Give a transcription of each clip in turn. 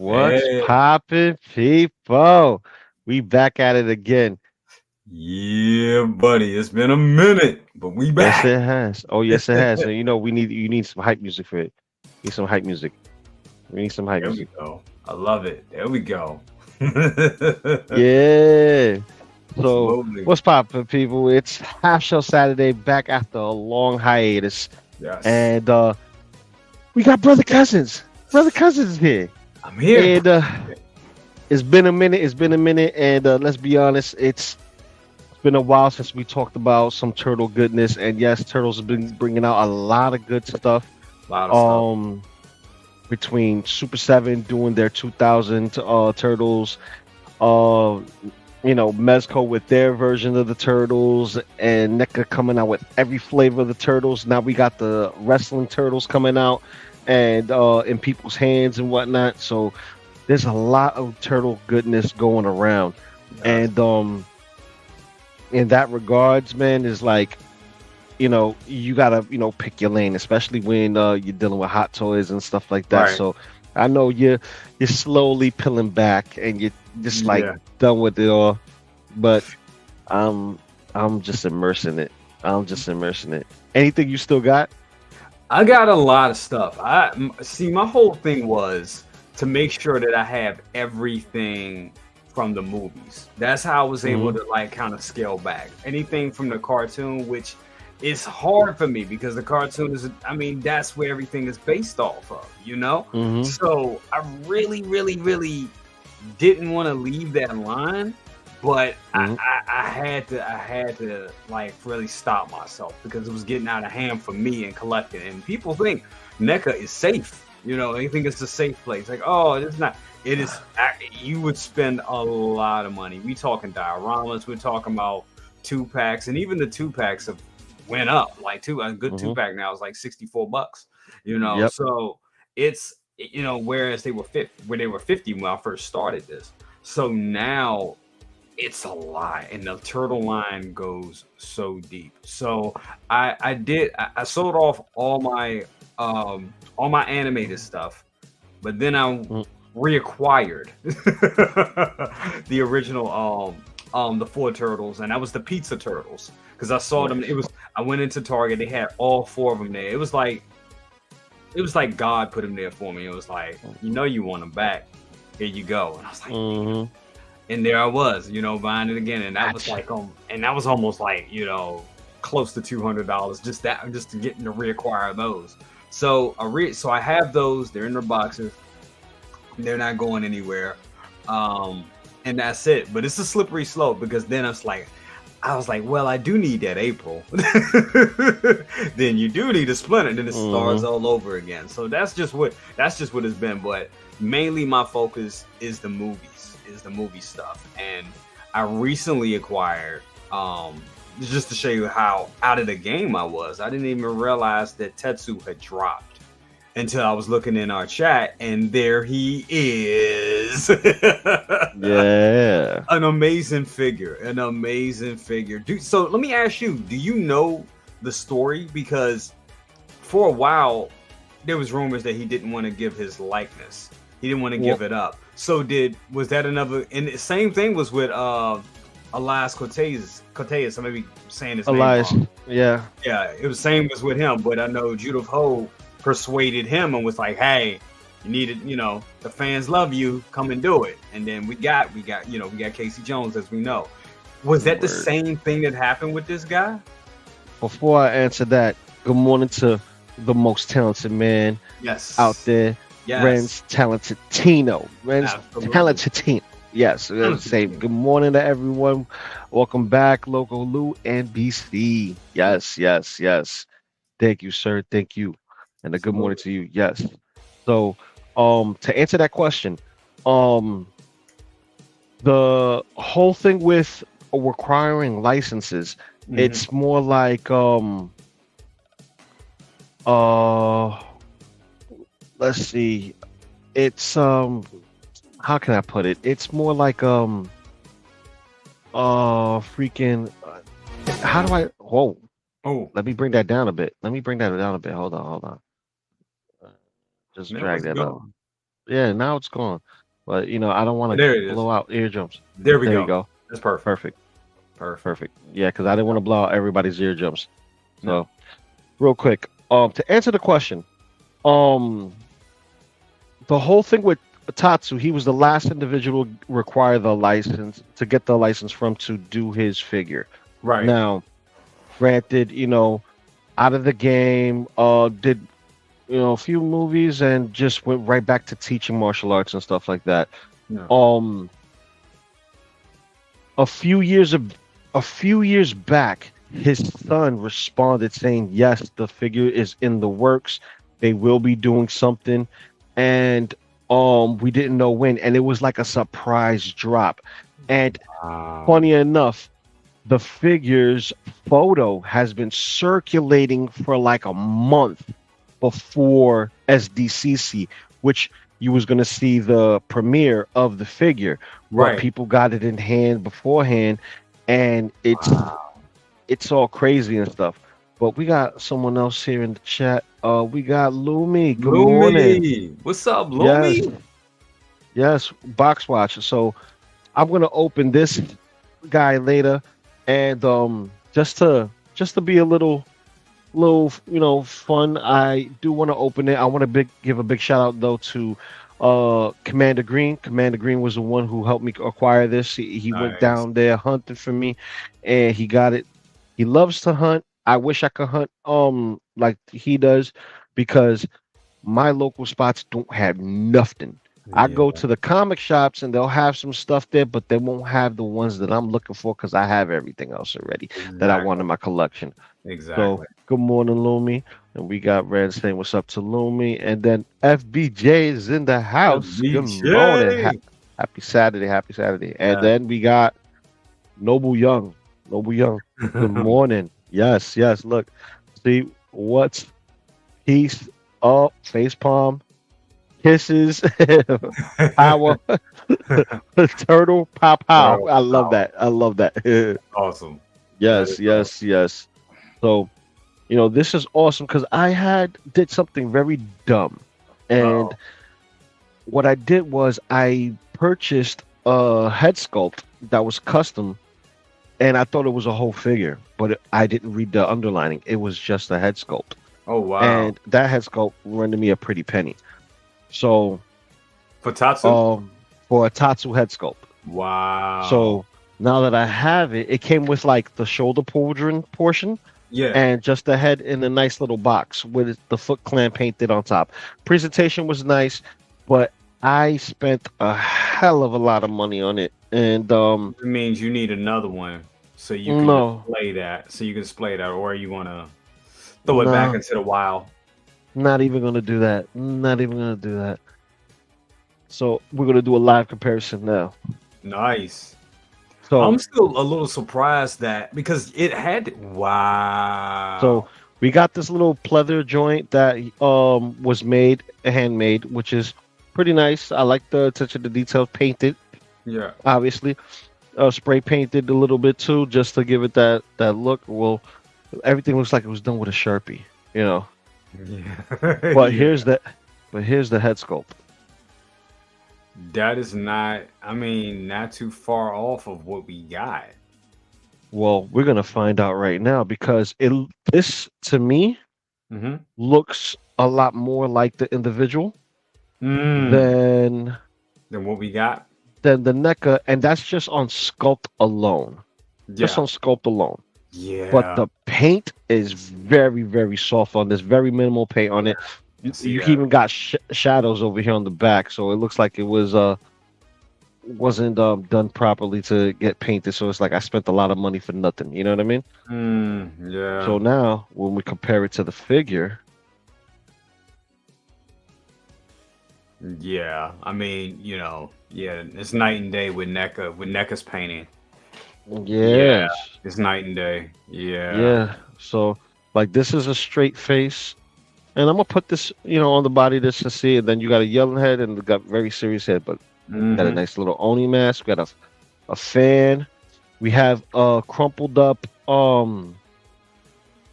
What's Hey, poppin', people? We back at it again. yeah, buddy. It's been a minute, but we Yes, back. it has. Oh, yes, it has. And you need some hype music for it. Need some hype music. We need some hype There we music. go. I love it. There we go. Yeah. So, Slowly. what's poppin', people? It's Half Show Saturday, back after a long hiatus, Yes. and we got brother cousins. Brother cousins is here, I'm here, bro. and it's been a minute. It's been a minute, and let's be honest, it's been a while since we talked about some turtle goodness, and yes, turtles have been bringing out a lot of good stuff. A lot of stuff. Um, between Super Seven doing their 2000 turtles, uh, Mezco with their version of the turtles, and NECA coming out with every flavor of the turtles. Now we got the wrestling turtles coming out, and in people's hands and whatnot. So there's a lot of turtle goodness going around, Yes. and in that regards, man, is like, you gotta, pick your lane, especially when you're dealing with hot toys and stuff like that. Right. So I know you're slowly peeling back and you're just like Yeah. done with it all, but I'm I'm just immersing it. I'm just immersing it. Anything you still got? I got a lot of stuff. See. My whole thing was to make sure that I have everything from the movies. That's how I was able Hmm. to like kind of scale back anything from the cartoon, which is hard for me because the cartoon is. I mean, that's where everything is based off of. You know. Hmm. So I really, really, really didn't want to leave that line, but Hmm. I had to like really stop myself because it was getting out of hand for me and collecting. And people think NECA is safe. You know, they think it's a safe place. Like, oh, it's not. It is. You would spend a lot of money. We talking dioramas. We're talking about 2 packs, and even the 2 packs have went up. Like a good two Hmm. pack now is like $64. You know, Yep. so it's whereas they were 50 when I first started this. So now it's a lot, and the turtle line goes so deep. So I sold off all my animated stuff, but then I Mm. reacquired the original the four turtles, and that was the pizza turtles because I saw them. Nice. I went into Target, they had all four of them there. It was like God put him there for me. It was like, you want him back. Here you go. And I was like, Hmm. and there I was, buying it again. And that was Gotcha. like, and that was almost like, close to $200 just to get to reacquire those. So so I have those. They're in their boxes. They're not going anywhere. Um, and that's it. But it's a slippery slope because then I was like, well, I do need that April. Then you do need a splinter. Then it starts Hmm. all over again. So that's just what it's been. But mainly my focus is the movie stuff. And I recently acquired just to show you how out of the game I was. I didn't even realize that Tetsu had dropped until I was looking in our chat, and there he is. Yeah. An amazing figure, an amazing figure. So let me ask you, do you know the story? Because for a while there was rumors that he didn't want to give his likeness. He didn't want to Well, give it up. So was that another, and the same thing was with Elias Cortez, I may be saying his name Elias. wrong. Yeah. Yeah, it was same as with him, but I know Judith Ho persuaded him and was like, "Hey, you needed, the fans love you, come and do it." And then we got Casey Jones, as we know. Was that the Word. same thing that happened with this guy? Before I answer that, good morning to the most talented man out Yes, there, yes, Ren's talented Tino. Ren's absolutely. talented Tino. Yes, we're gonna say good morning to everyone. Welcome back, Local Lou and BC. Yes, yes, yes. Thank you, sir. Thank you. And a good morning Absolutely. to you. Yes. So, to answer that question, um, the whole thing with requiring licenses, Hmm. it's more like uh let's see, it's how can I put it, it's more like freaking how do I, whoa, Oh, let me bring that down a bit, hold on, hold on. Uh, just man, drag let's that up. go. Yeah, now it's gone. But I don't want to There it is. blow out eardrums. There we There you go. go. That's perfect. Perfect. Perfect. Perfect. Yeah, because I didn't want to blow out everybody's eardrums. No. So real quick, to answer the question, um, the whole thing with Tatsu, he was the last individual require the license to get the license from to do his figure. Right. Now, granted, out of the game, did a few movies and just went right back to teaching martial arts and stuff like that. No. Um, a few years of a few years back, his son responded saying, "Yes, the figure is in the works. They will be doing something," and we didn't know when, and it was like a surprise drop. And Wow. funny enough, the figure's photo has been circulating for like a month before SDCC, which you was going to see the premiere of the figure, but Right. people got it in hand beforehand, and Wow. it's all crazy and stuff. But we got someone else here in the chat. We got Lumi. Good morning. Lumi. What's up, Yes, Lumi? yes, box watch. So I'm gonna open this guy later, and just to be a little fun, I do want to open it. I want to give a big shout out though to Commander Green. Commander Green was the one who helped me acquire this. He went Nice. down there hunting for me, and he got it. He loves to hunt. I wish I could hunt like he does, because my local spots don't have nothing. I Yeah. go to the comic shops and they'll have some stuff there, but they won't have the ones that I'm looking for because I have everything else already that I want Exactly. in my collection. So Exactly. good morning, Lumi. And we got Red saying what's up to Lumi. And then FBJ is in the house. Good morning. BJ. Happy Saturday. Happy Saturday. And Yeah. then we got Noble Young. Noble Young. Good morning. Yes, yes. Look, see what's peace up, face palm, kisses, power, turtle, pow pow. Turtle I love power. that. I love that. Awesome. That Yes, is awesome. yes, yes. So, this is awesome because I did something very dumb. And Oh. what I did was I purchased a head sculpt that was custom, and I thought it was a whole figure, but I didn't read the underlining. It was just a head sculpt. Oh wow. And that head sculpt rendered me a pretty penny. So, Fatatsu? um, for a Tatsu head sculpt. Wow. So now that I have it, it came with like the shoulder pauldron portion Yeah. and just the head in a nice little box with the Foot Clan painted on top. Presentation was nice, but I spent a hell of a lot of money on it. And It means you need another one so you can no, display that. So you can display that, or you want to throw it back no, into the wild. not even gonna do that. Not even gonna do that. So we're gonna do a live comparison now. Nice. I'm So still a little surprised that because it had so wow. we got this little pleather joint that was made handmade, which is pretty nice. I like the attention to detail. Painted, Yeah. obviously, spray painted a little bit too, just to give it that look. Well, everything looks like it was done with a Sharpie, you know. Yeah. But Yeah. here's the head sculpt. That is not, I mean, not too far off of what we got. Well, we're gonna find out right now because this to me Mm-hmm. looks a lot more like the individual Mm. than Then what we got? the NECA, and that's just on sculpt alone. Just Yeah. on sculpt alone. But Yeah. the paint is very, very soft on this. Very minimal paint on it. I You, see you that. even got shadows over here on the back, so it looks like it wasn't done properly to get painted. So it's like I spent a lot of money for nothing. You know what I mean? Yeah. So now when we compare it to the figure, Yeah. I mean, yeah, it's night and day with NECA's painting. Yeah. yes, It's night and day. Yeah. yeah. So like this is a straight face. And I'm gonna put this, on the body just to see. And then you got a yellow head and got very serious head, but got a Mm-hmm. nice little Oni mask. We got a fan. We have a crumpled up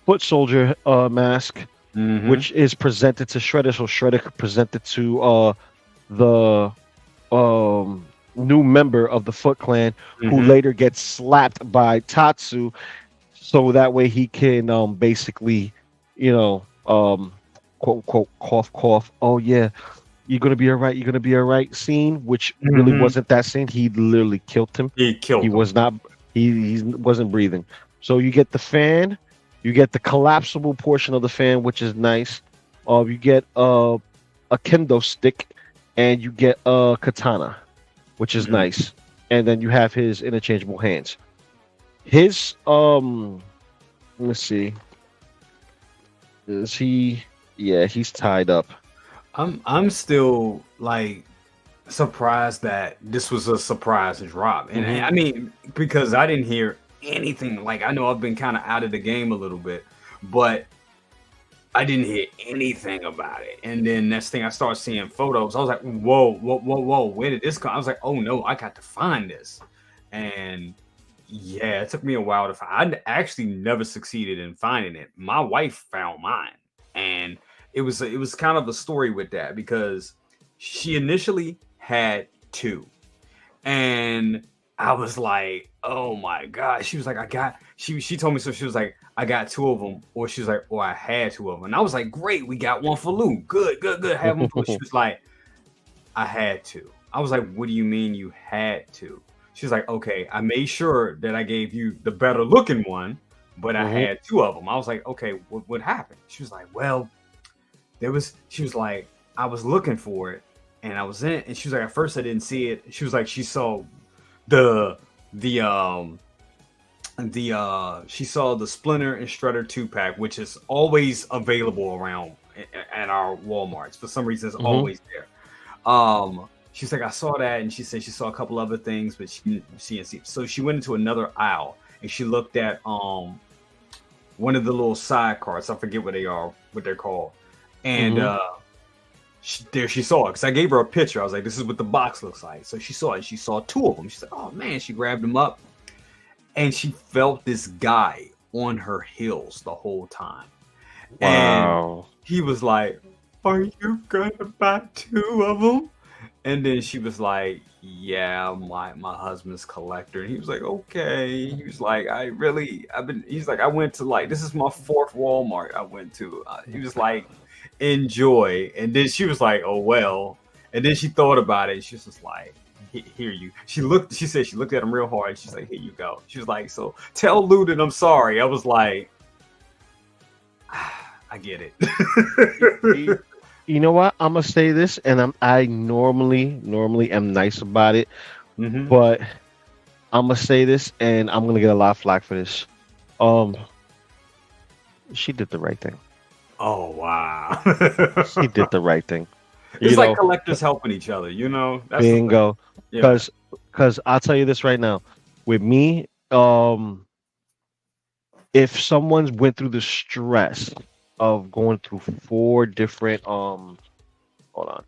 foot soldier mask, Mm-hmm. which is presented to Shredder. So Shredder could present it to the new member of the Foot Clan, who Mm-hmm. later gets slapped by Tatsu, so that way he can basically, you know, quote unquote cough cough. Oh yeah, you're gonna be all right. You're gonna be all right. Scene, which really Mm-hmm. wasn't that scene. He literally killed him. He He killed him. was not. He wasn't breathing. So you get the fan. You get the collapsible portion of the fan, which is nice. You get a kendo stick, and you get a katana, which is Mhm. nice. And then you have his interchangeable hands. His let's see, is he? Yeah, he's tied up. I'm still like surprised that this was a surprise drop, and Hmm. I mean because I didn't hear anything. Like I know I've been kind of out of the game a little bit, but I didn't hear anything about it. And then next thing I started seeing photos, I was like, whoa, whoa, whoa, whoa, where did this come? I was like, oh no, I got to find this. And yeah, it took me a while to find. I actually never succeeded in finding it. My wife found mine, and it was kind of a story with that because she initially had two, and I was like, "Oh my god!" She was like, "I got." She told me so. She was like, "I got two of them," or she was like, "Or I had two of them." And I was like, "Great, we got one for Lou. Good, good, good. Have them for." She was like, "I had to." I was like, "What do you mean you had to?" She was like, "Okay, I made sure that I gave you the better looking one, but I Hmm. had two of them." I was like, "Okay, what happened?" She was like, "Well, there was." She was like, "I was looking for it, and I was in it." And she was like, "At first, I didn't see it." She was like, "She saw the the she saw the Splinter and Strutter 2 pack, which is always available around at our Walmarts. For some reason, it's Hmm. always there." She's like, "I saw that," and she said she saw a couple other things, but she didn't see. So she went into another aisle and she looked at one of the little side cards. I forget what they are, what they're called, and Hmm. there she saw it because I gave her a picture. I was like, "This is what the box looks like." So she saw it. She saw two of them. She's like, "Oh man!" She grabbed them up and she felt this guy on her heels the whole time. And Wow. he was like, "Are you gonna buy two of them?" And then she was like, "Yeah, my husband's collector." And he was like, "Okay." He was like, I've been." He's like, "I went to like this is my fourth Walmart I went to." He was like, "Enjoy." And then she was like, "Oh well." And then she thought about it. She was just like, "Here you." She looked. She said she looked at him real hard. And she's like, "Here you go." She was like, "So tell Lou that I'm sorry." I was like, "I get Y- it." You know what? I'm gonna say this, and I normally am nice about it, Hmm. but I'm gonna say this, and I'm gonna get a lot of flack for this. Um, she did the right thing. Oh wow. She did the right thing. It's You like know, collectors helping each other, you know? That's the thing. bingo. Yeah. Because I'll tell you this right now. With me, if someone's went through the stress of going through four different hold on.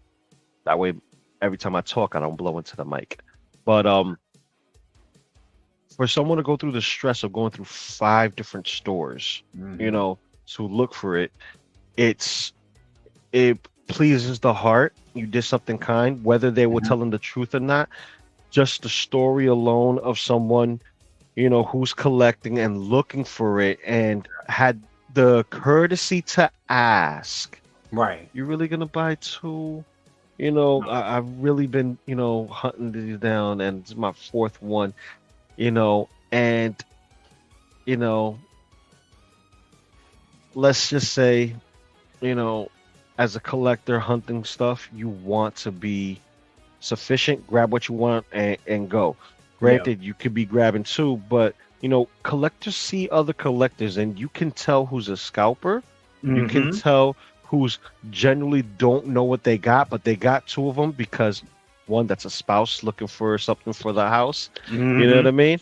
That way every time I talk I don't blow into the mic. But for someone to go through the stress of going through five different stores, you Hmm. know, to look for it, it's it pleases the heart. You did something kind, whether they were Hmm. telling the truth or not. Just the story alone of someone, who's collecting and looking for it and had the courtesy to ask, Right. "You really gonna buy two?" No. I've really been, hunting these down, and it's my fourth one, and you know, let's just say, you know, as a collector hunting stuff, you want to be sufficient, grab what you want and go. Yeah. Granted, you could be grabbing two, but collectors see other collectors and you can tell who's a scalper. You can Hmm. tell who's generally don't know what they got, but they got two of them because one, that's a spouse looking for something for the house. You know what Hmm. I mean?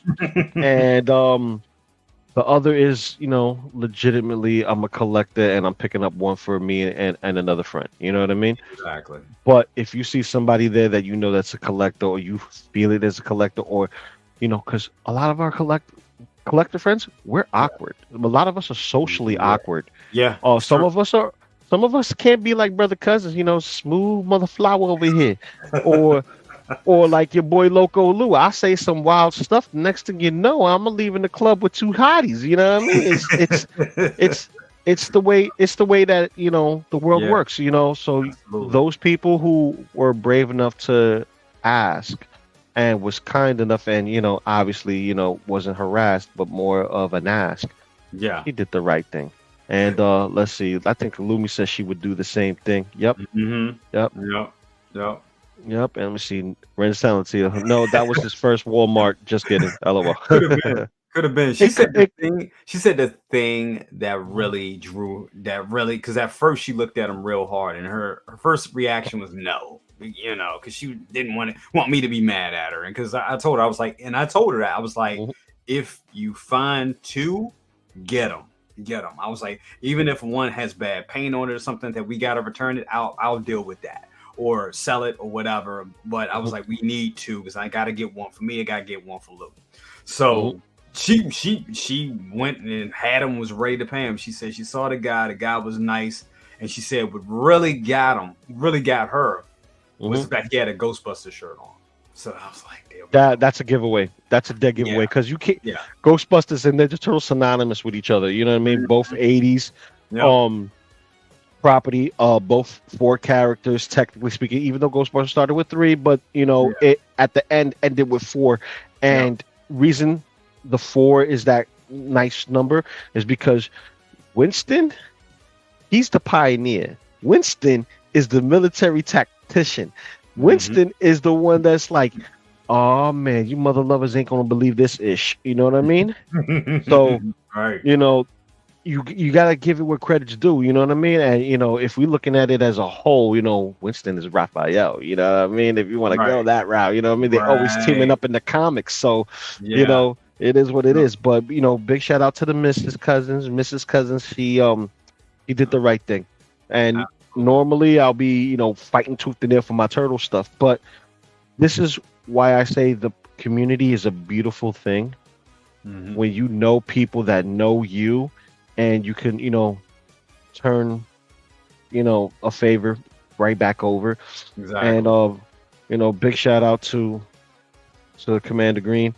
And the other is, legitimately I'm a collector and I'm picking up one for me and another friend. You know what I mean? Exactly. But if you see somebody there that that's a collector, or you feel it as a collector, or because a lot of our collector friends, we're Yeah. awkward. A lot of us are socially Yeah. awkward. Yeah. It's Some true. of us are. Some of us can't be like brother cousins, smooth mother flower over here, or like your boy Loco Lou. I say some wild stuff. The next thing you know, I'm leaving the club with two hotties. You know what I mean? It's it's the way that the world Yeah, works. So absolutely. those people who were brave enough to ask and was kind enough, and obviously wasn't harassed, but more of an ask. Yeah. He did the right thing. And let's see. I think Lumi said she would do the same thing. Yep. Mm-hmm. Yep. Yep. Yep. Yep, and let me see. Ren Salentia. No, that was his first Walmart. Just kidding. LOL. Could have been. Could have been. She it, said could- the it, thing. She said the thing that really drew that really because at first she looked at him real hard, and her first reaction was no, because she didn't want me to be mad at her, and because I told her I was like, and I told her that I was like, Mhm, if you find two, get them. Get them. I was like, even if one has bad paint on it or something that we gotta return it, I'll deal with that or sell it or whatever. But I was mhm, like, we need two because I gotta get one for me. I gotta get one for Lou. mhm, So she went and had him, was ready to pay him. She said she saw the guy was nice, and she said what really got her was mhm. the fact he had a Ghostbuster shirt on. So I was like, there we go. That's a giveaway. That's a dead Yeah, giveaway because you can't. yeah, Ghostbusters and Ninja Turtles synonymous with each other. You know what I mean? Both mhm, '80s yep, um property. Both four characters, technically speaking. Even though Ghostbusters started with three, but yeah, it at the end ended with four. yep. And reason the four is that nice number is because Winston, he's the pioneer. Winston is the military tactician. Hmm. Winston is the one that's like, oh man, you mother lovers ain't gonna believe this ish. You know what I mean? So, Right. you know, you gotta give it what credit's due. You know what I mean? And if we're looking at it as a whole, Winston is Raphael. You know what I mean? If you want to go Right. that route, you know what I mean? They always teaming Right. up in the comics, so Yeah. it is what it No, is. But big shout out to the Mrs. Cousins. He did the right thing. And absolutely. normally I'll be, fighting tooth and nail for my turtle stuff. But this is why I say the community is a beautiful thing Hmm. when you know people that know you and you can, turn, a favor right back over. And Exactly. big shout out to Commander Green.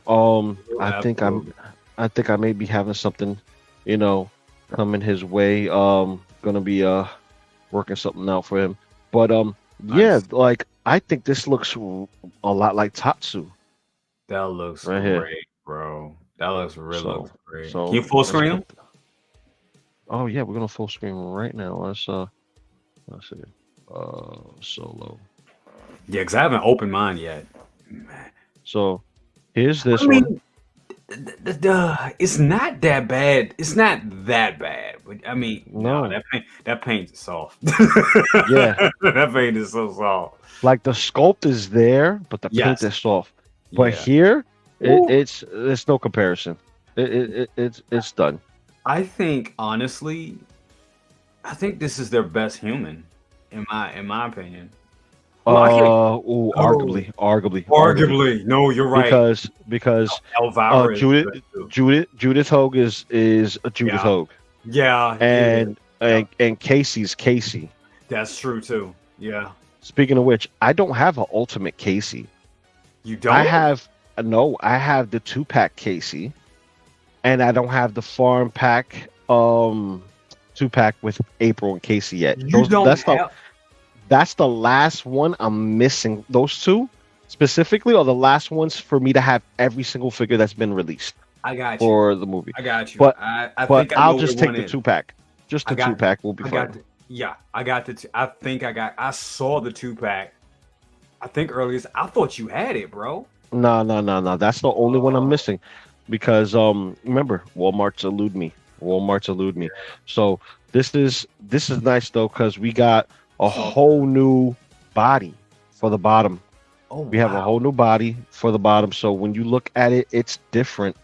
I think Absolutely. I may be having something, you know, coming his way. Gonna be working something out for him. But yeah, Nice. like I think this looks a lot like Tatsu That looks right here. great, bro. That looks really So looks great. Can you so full let's screen put. him? Oh yeah, we're gonna full screen right now. Let's see. Solo. Yeah, because I haven't opened mine yet. Man. So here's I this one. mean, it's not that bad. It's not that bad. But I mean, no, No, that paint is soft. yeah, That paint is so soft. like the sculpt is there, but the paint Yes. is soft. But Yeah. here, Ooh. it's no comparison. It's done. I think honestly, I think this is their best human, in my opinion. Well, I can't. Ooh, Oh, arguably, arguably, no, you're right. because Elvira is Judith good too. Judith Hogue is a Judith Yeah, Hogue, yeah, it is. Yeah, and Casey's Casey. that's true too. Yeah, Speaking of which, I don't have an ultimate Casey. you I don't? have no, I have the 2-pack Casey, and I don't have the farm pack 2-pack with April and Casey yet. You Those don't have? that's the last one I'm missing. Those two specifically are the last ones for me to have every single figure that's been released I got you. for the movie. I got you. But I but think I I'll know where just take one the is. 2-pack. Just I the two got. pack will be I got. fine. Yeah, I got the. I think I got. I saw the 2-pack. I think earlier. I thought you had it, bro. No, no, no, no. That's the only one I'm Oh, missing because remember Walmart's elude me. Walmart's elude me. So this is nice though because we got a so whole new body for the bottom. oh We have a wow. whole new body for the bottom. So when you look at it, it's different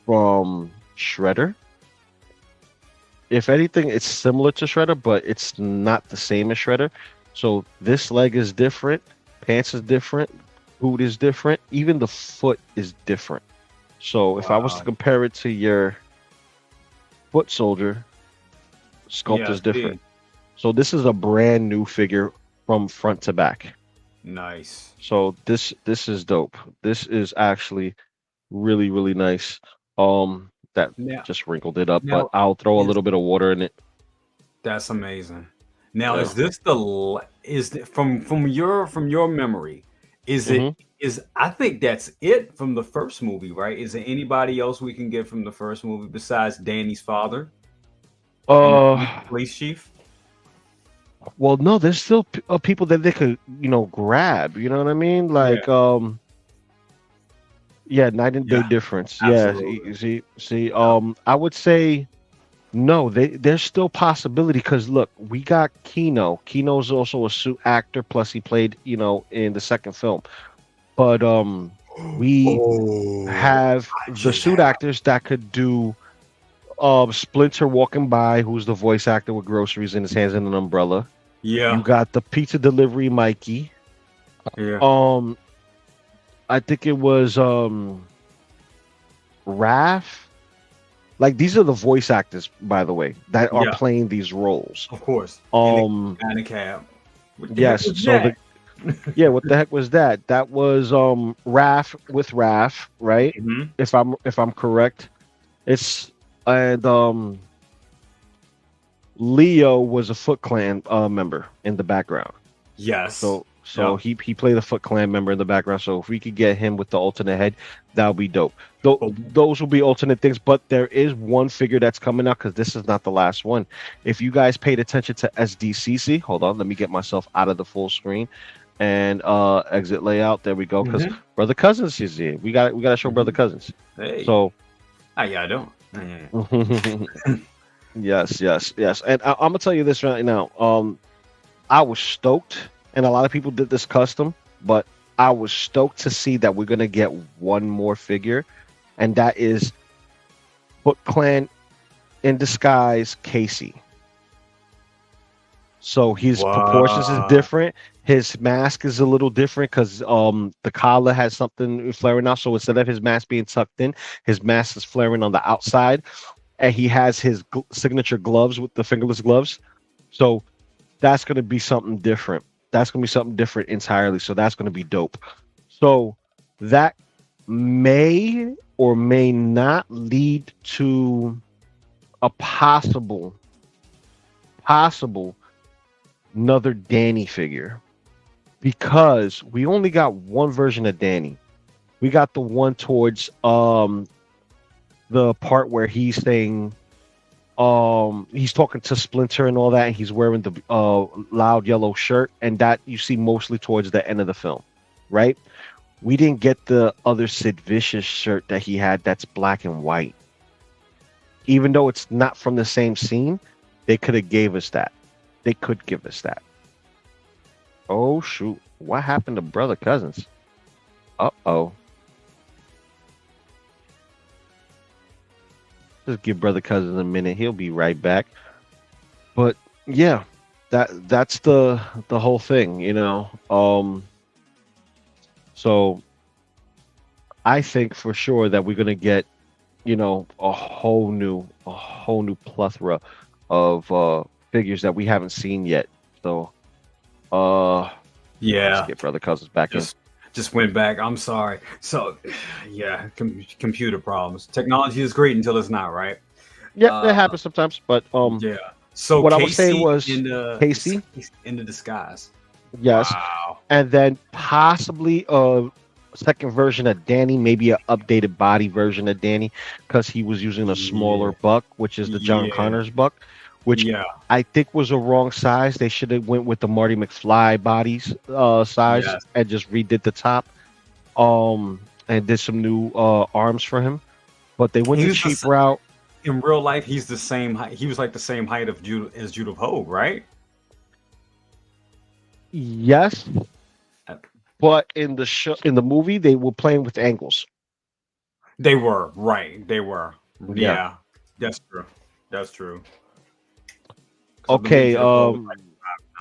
from Shredder. If anything, it's similar to Shredder, but it's not the same as Shredder. So this leg is different, pants is different, boot is different, even the foot is different. So if I was to Wow. compare it to your foot soldier, sculpt Yeah. is different. See. So this is a brand new figure from front to back. Nice. So this is dope. This is actually really really nice. That Now, just wrinkled it up, but now I'll throw a is little bit of water in it. that's amazing. Now, Yeah. is this from your memory? Is it Hmm. is I think that's it from the first movie, right? Is there anybody else we can get from the first movie besides Danny's father and the Uh, police chief? well, no, there's still people that they could, grab. You know what I mean? Yeah, Like, yeah, night and day yeah, difference. Yeah, absolutely. see. Yeah. I would say no. There's still possibility because look, we got Kino. Kino's also a suit actor. Plus, he played, in the second film. But we Oh, have I the just suit have. actors that could do Splinter walking by, who's the voice actor with groceries in his hands and an umbrella. You Yeah, got the pizza delivery Mikey. yeah, Um, I think it was Raph. Like these are the voice actors, by the way, that are yeah. playing these roles. Of course. And the Um, guy in the cab. What the heck yes. was So that? the yeah, what the heck was that? That was Raph with Raph, right? Hmm. If I'm correct, it's and Leo was a Foot Clan member in the background. Yes. So Yep. he played a Foot Clan member in the background. So if we could get him with the alternate head, that would be dope. But Those will be alternate things, but there is one figure that's coming out because this is not the last one. If you guys paid attention to SDCC, hold on, let me get myself out of the full screen and exit layout. There we go. Because hmm Brother Cousins is here. We got to show Brother hmm Cousins. hey, So how y'all doing? Yeah. yes. And I'm gonna tell you this right now. I was stoked, and a lot of people did this custom, but I was stoked to see that we're gonna get one more figure, and that is Foot Clan in disguise Casey. So his proportions is Wow. different. His mask is a little different because the collar has something flaring out. So instead of his mask being tucked in, his mask is flaring on the outside, and he has his signature gloves with the fingerless gloves. So that's going to be something different. That's going to be something different entirely. So that's going to be dope. So that may or may not lead to a possible another Danny figure because we only got one version of Danny. We got the one towards the part where he's saying he's talking to Splinter and all that, and he's wearing the loud yellow shirt, and that you see mostly towards the end of the film, right? We didn't get the other Sid Vicious shirt that he had that's black and white. Even though it's not from the same scene, they could have gave us that. They could give us that. Oh shoot. What happened to Brother Cousins? Uh-oh. Just give Brother Cousins a minute. He'll be right back. But yeah, that's the whole thing. So I think for sure that we're gonna get, a whole new plethora of figures that we haven't seen yet. So let's Yeah. get Brother Cousins back in. Just just went back. I'm sorry. So, yeah, computer problems. Technology is great until it's not, right? Yeah, that Uh, happens sometimes. But yeah. So what I was saying Casey was Casey, in the disguise. yes, Wow. and then possibly a second version of Danny, maybe an updated body version of Danny, because he was using a smaller Yeah. buck, which is the John Yeah. Connors buck, which Yeah. I think was a wrong size. They should have went with the Marty McFly bodies size Yes. and just redid the top, and did some new arms for him. But they went He the was the, cheap route. in real life. He's the same height. He was like the same height of Judah as Judah Hogue, right? Yes, Uh, but in the movie they were playing with angles. They were right. They were. Yeah. Yeah. That's true. That's true. Because I believe Okay. Judah Hogue was like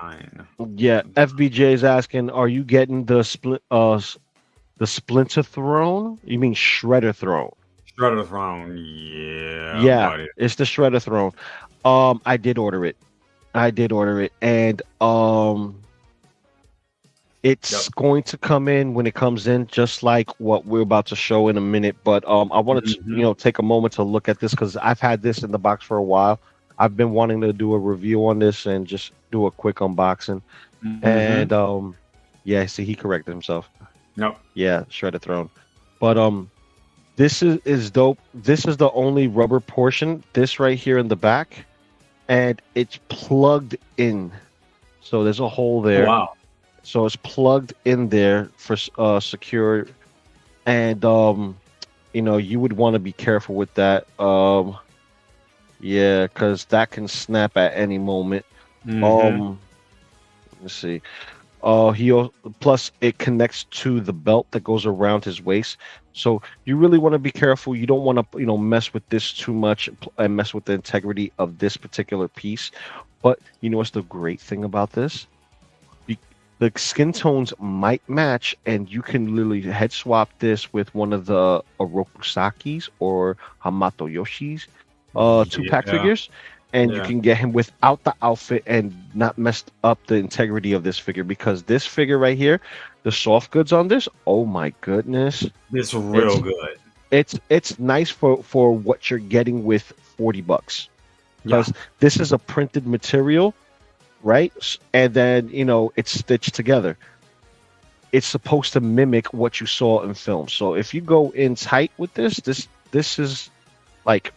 5'9". Yeah. FBJ is asking, are you getting the Splinter Throne? You mean Shredder Throne? Shredder Throne. Yeah, Yeah, buddy. it's the Shredder Throne. I did order it. I did order it, and Yep. it's going to come in when it comes in, just like what we're about to show in a minute. But I wanted to, Hmm. take a moment to look at this because I've had this in the box for a while. I've been wanting to do a review on this and just do a quick unboxing. Hmm. And yeah, see, he corrected himself. Yep. Yeah, Shredded Throne. But this is dope. This is the only rubber portion. This right here in the back, and it's plugged in. So there's a hole Oh there. wow. So it's plugged in there for secure. And you would want to be careful with that. Yeah, because that can snap at any moment. Hmm. Um, let's see. Plus it connects to the belt that goes around his waist. So you really want to be careful. You don't want to, mess with this too much and mess with the integrity of this particular piece. But you know what's the great thing about this? Be- the skin tones might match, and you can literally head swap this with one of the Orokusakis or Hamato Yoshi's 2-pack Yeah. figures, and you Yeah. can get him without the outfit and not messed up the integrity of this figure, because this figure right here, the soft goods on this, oh my goodness, It's real it's good. it's nice for what you're getting with $40, Yeah. because this is a printed material, right? And then it's stitched together. It's supposed to mimic what you saw in film. So if you go in tight with this is like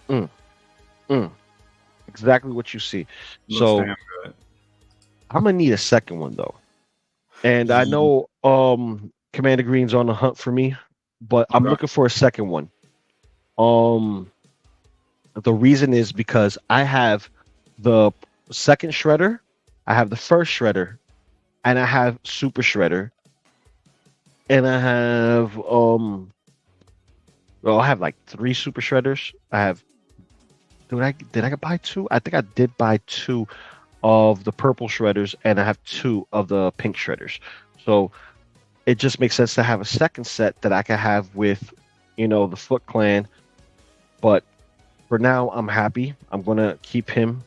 mm, mm, exactly what you see. Looks So damn good. I'm gonna need a second one though. And I Ye- know Commander Green's on the hunt for me, but I'm Okay. looking for a second one. Um the reason is because I have the second shredder, I have the first shredder, and I have super shredder, and I have well, I have like three super shredders. I have did I buy two? I think I did buy two of the purple shredders, and I have two of the pink shredders. So it just makes sense to have a second set that I can have with, the Foot Clan. But for now, I'm happy. I'm gonna keep him,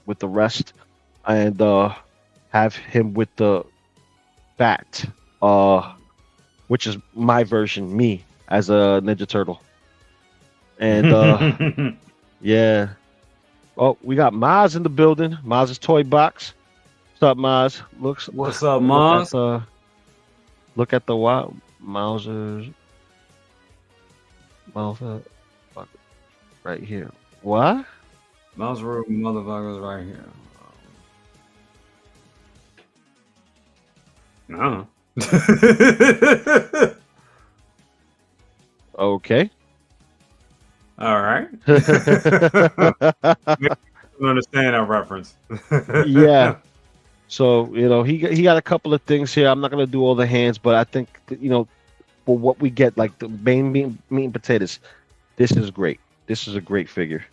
with the rest, and have him with the bat, uh, which is my version, me as a Ninja Turtle. And yeah. Oh, we got Maz in the building. Maz's toy box. What's up, Maz? What's up, Look at Mars? the wild Mauser's Mauser fuck, right here. What? Mouse room motherfuckers right here. No. Okay. All right. Don't understand that reference. Yeah. So he got a couple of things here. I'm not gonna do all the hands, but I think that, for what we get, like the main meat and potatoes, this is great. This is a great figure.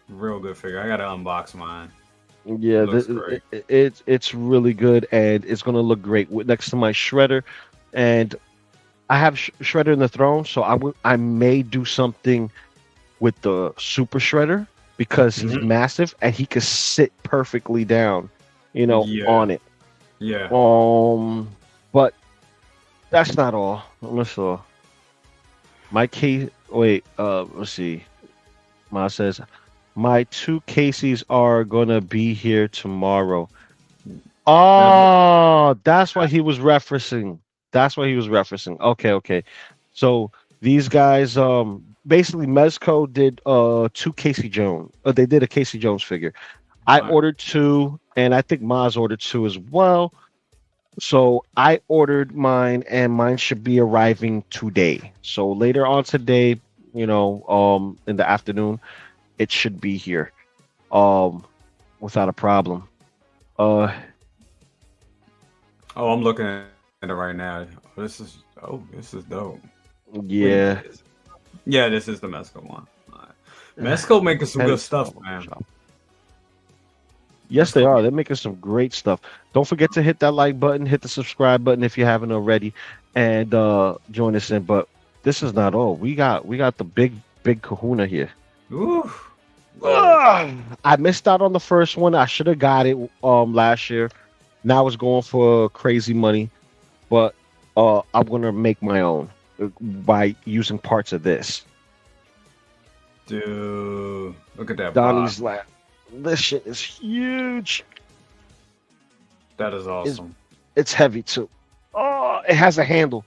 Real good figure. I gotta unbox mine. Yeah, Looks great. it's really good, and it's gonna look great next to my shredder. And I have shredder in the throne, so I may do something with the super shredder because he's Hmm. massive and he could sit perfectly down, Yeah. on it. Yeah. But that's not all. Let's my case. Wait, let's see. Ma says my two Caseys are gonna be here tomorrow. That's what. Oh, that's what he was referencing. That's what he was referencing. Okay, okay. So these guys, basically Mezco did two Casey Jones. They did a Casey Jones figure. I All right. ordered two, and I think Maz ordered two as well. So I ordered mine, and mine should be arriving today. So later on today, in the afternoon, it should be here, um, without a problem. Uh, Oh, I'm looking at it right now. This is dope. Wait a yeah. minute. Yeah, this is the Mesco one. All right. Mesco making some good Head stuff, man. shop. Yes, they Mesco are. making. They're making some great stuff. Don't forget to hit that like button, hit the subscribe button if you haven't already, and join us in. But this is not all. We got the big kahuna here. Ooh. Good. I missed out on the first one. I should have got it last year. Now it's going for crazy money, but I'm gonna make my own by using parts of this. Dude, look at that box. Donnie's lab. This shit is huge. That is It's awesome. it's heavy too. Oh, it has a handle.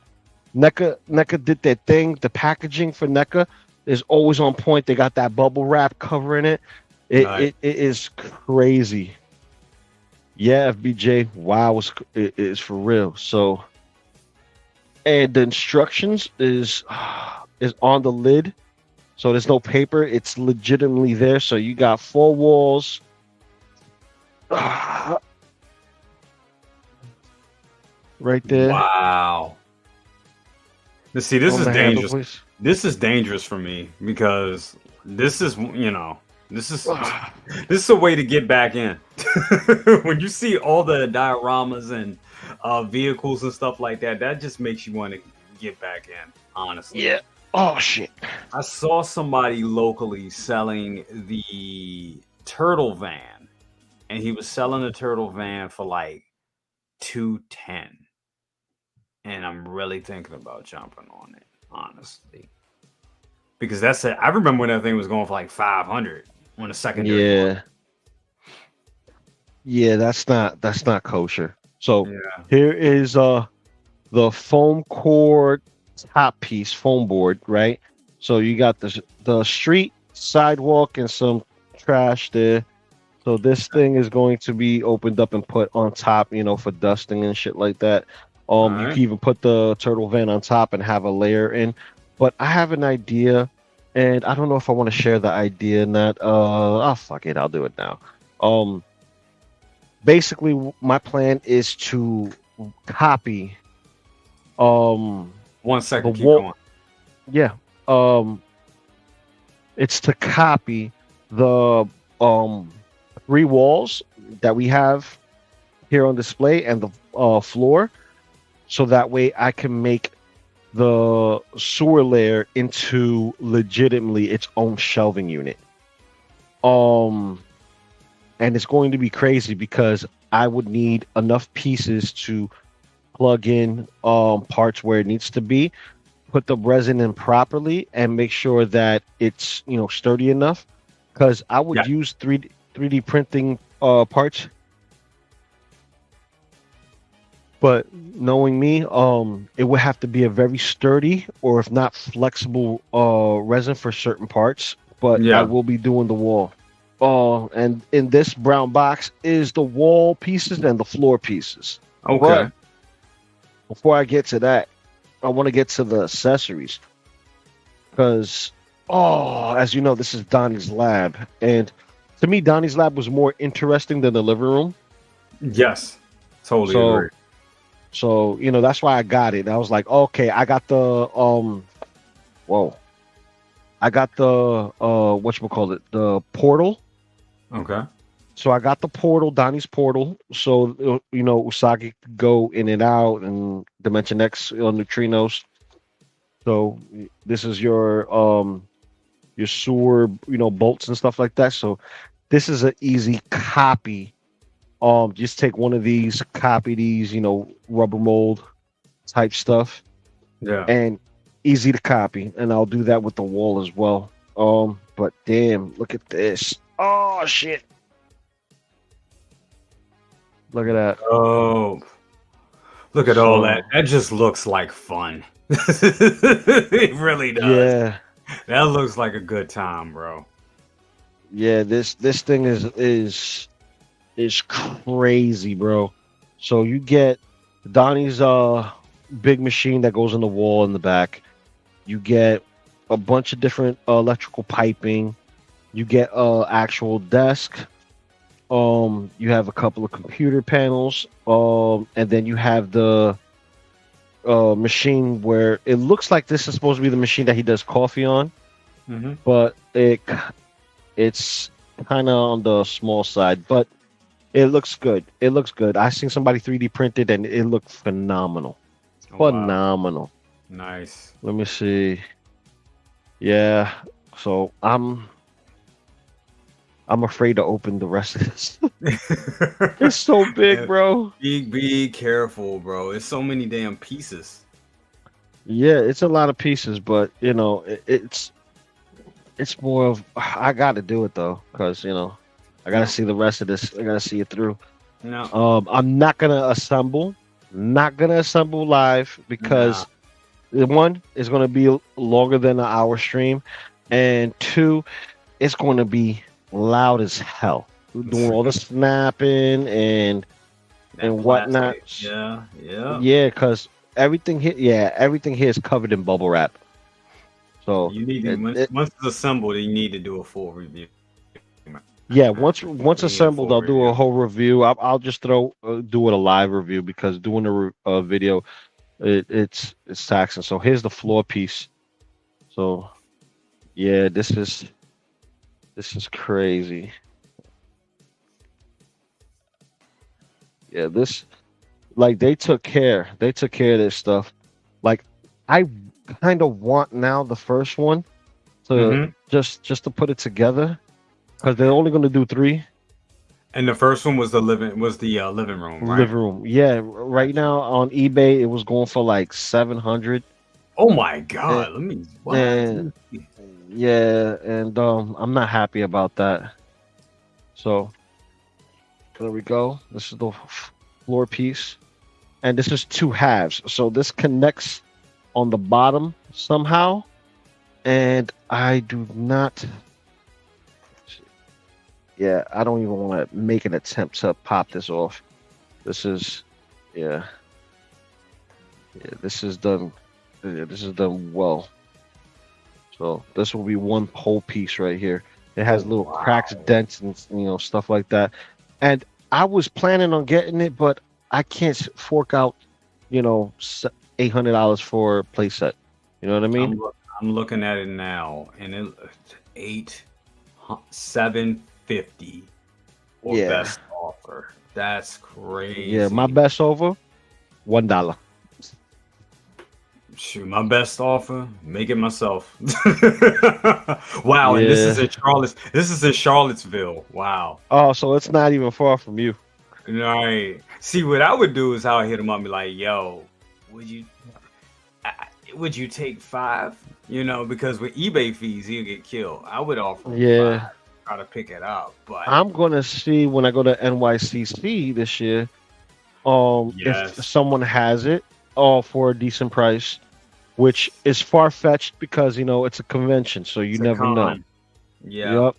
NECA did their thing. The packaging for NECA is always on point. They got that bubble wrap covering it. It Nice. it, it is crazy. Yeah, FBJ. Wow, it is for real. So, and the instructions is on the lid. So there's no paper. It's legitimately there. So you got four walls. Right there Wow. Now, see, this on is the handle, dangerous. please. This is dangerous for me because this is, this is this is a way to get back in. When you see all the dioramas and vehicles and stuff like that, that just makes you want to get back in. Honestly, Yeah. Oh shit. I saw somebody locally selling the turtle van, and he was selling the turtle van for like 210, and I'm really thinking about jumping on it, honestly, because that's it. I remember when that thing was going for like 500 on the secondary market. Yeah. Yeah, that's not kosher. So Yeah, here is the foam core top piece, foam board, right? So you got the street, sidewalk, and some trash there. So this thing is going to be opened up and put on top, for dusting and shit like that. all You right. can even put the turtle van on top and have a layer in. But I have an idea, and I don't know if I want to share the idea in that. Oh fuck it, I'll do it now. Um, basically, my plan is to copy One the second, keep wall. going. Yeah, um, it's to copy the um three walls that we have here on display and the floor, so that way I can make the sewer layer into legitimately its own shelving unit. Um, and it's going to be crazy because I would need enough pieces to plug in parts where it needs to be, put the resin in properly, and make sure that it's sturdy enough. Because I would Yeah, use 3D printing parts. But knowing me, it would have to be a very sturdy or if not flexible resin for certain parts. But I yeah. will be doing the wall. And in this brown box is the wall pieces and the floor pieces. But Okay. before I get to that, I want to get to the accessories because, as you know, this is Donnie's lab, and to me, Donnie's lab was more interesting than the living room. Yes, totally agree. So that's why I got it. I was like, okay, I got the whoa, I got the whatchamacallit, the portal. Okay. So I got the portal, Donnie's portal. So Usagi could go in and out, and Dimension X neutrinos. So this is your sewer, bolts and stuff like that. So this is an easy copy. Just take one of these, copy these, rubber mold type stuff, Yeah. and easy to copy. And I'll do that with the wall as well. But damn, look at this. Oh shit. Look at that. Oh, look at all that. So That just looks like fun. It really does. yeah, That looks like a good time, bro. yeah, this thing is crazy, bro. So you get Donnie's big machine that goes in the wall in the back. You get a bunch of different electrical piping. You get actual desk. You have a couple of computer panels. And then you have the machine where it looks like this is supposed to be the machine that he does coffee on, Mm-hmm. but it's kind of on the small side, but it looks good. It looks good. I seen somebody 3D printed and it looked phenomenal. Oh, wow. Phenomenal. Nice. Let me see. Yeah. So I'm afraid to open the rest of this. It's so big, And bro. be careful, bro. It's so many damn pieces. Yeah, it's a lot of pieces, but it's more of I got to do it though, because I got to Yeah. see the rest of this. I got to see it through. No. I'm not gonna assemble. Not gonna assemble live Nah. because one is gonna be longer than an hour stream, and two, it's gonna be loud as hell. Doing all the snapping That and whatnot. plastic. Yeah. Yeah. Yeah, because everything here is covered in bubble wrap. So You need to once it's assembled, you need to do a full review. yeah, Man. once You need a assembled, full I'll do a review. whole review. I'll just do it a live review because doing a video it's taxing. So here's the floor piece. So yeah, this is crazy. Yeah, this like they took care of this stuff. Like I kind of want now the first one to Hmm. just to put it together because they're only going to do three. And the first one was the living room, right? Living room. Yeah, right Gotcha. now on eBay it was going for like 700. Oh my And, God! Let me what? Let and me see. yeah, and I'm not happy about that. So there we go. This is the floor piece, and this is two halves. So this connects on the bottom somehow, and I do not. Yeah, I don't even want to make an attempt to pop this off. This is, yeah, yeah. This is done. Yeah, this is done well. So this will be one whole piece right here. It has Oh little cracks, wow! dents, and stuff like that. And I was planning on getting it, but I can't fork out, $800 for a playset. You know what I mean? I'm looking at it now, and eight 750 or Yeah, best offer. That's yeah. My crazy. best over $1. Shoot, my best offer, make it myself. Wow, and Yeah. This is in Charlottesville. Wow. Oh, so it's not even far from you. Right. See, what I would do is I would hit him up and be like, "Yo, would you would you take five? Because with eBay fees, he'll get killed. I would offer him Yeah. five, try to pick it up, but I'm gonna see when I go to NYCC this year. If yes, someone has it, for a decent price, which is far fetched because it's a convention, so you it's a never know. con. Yeah. Yep,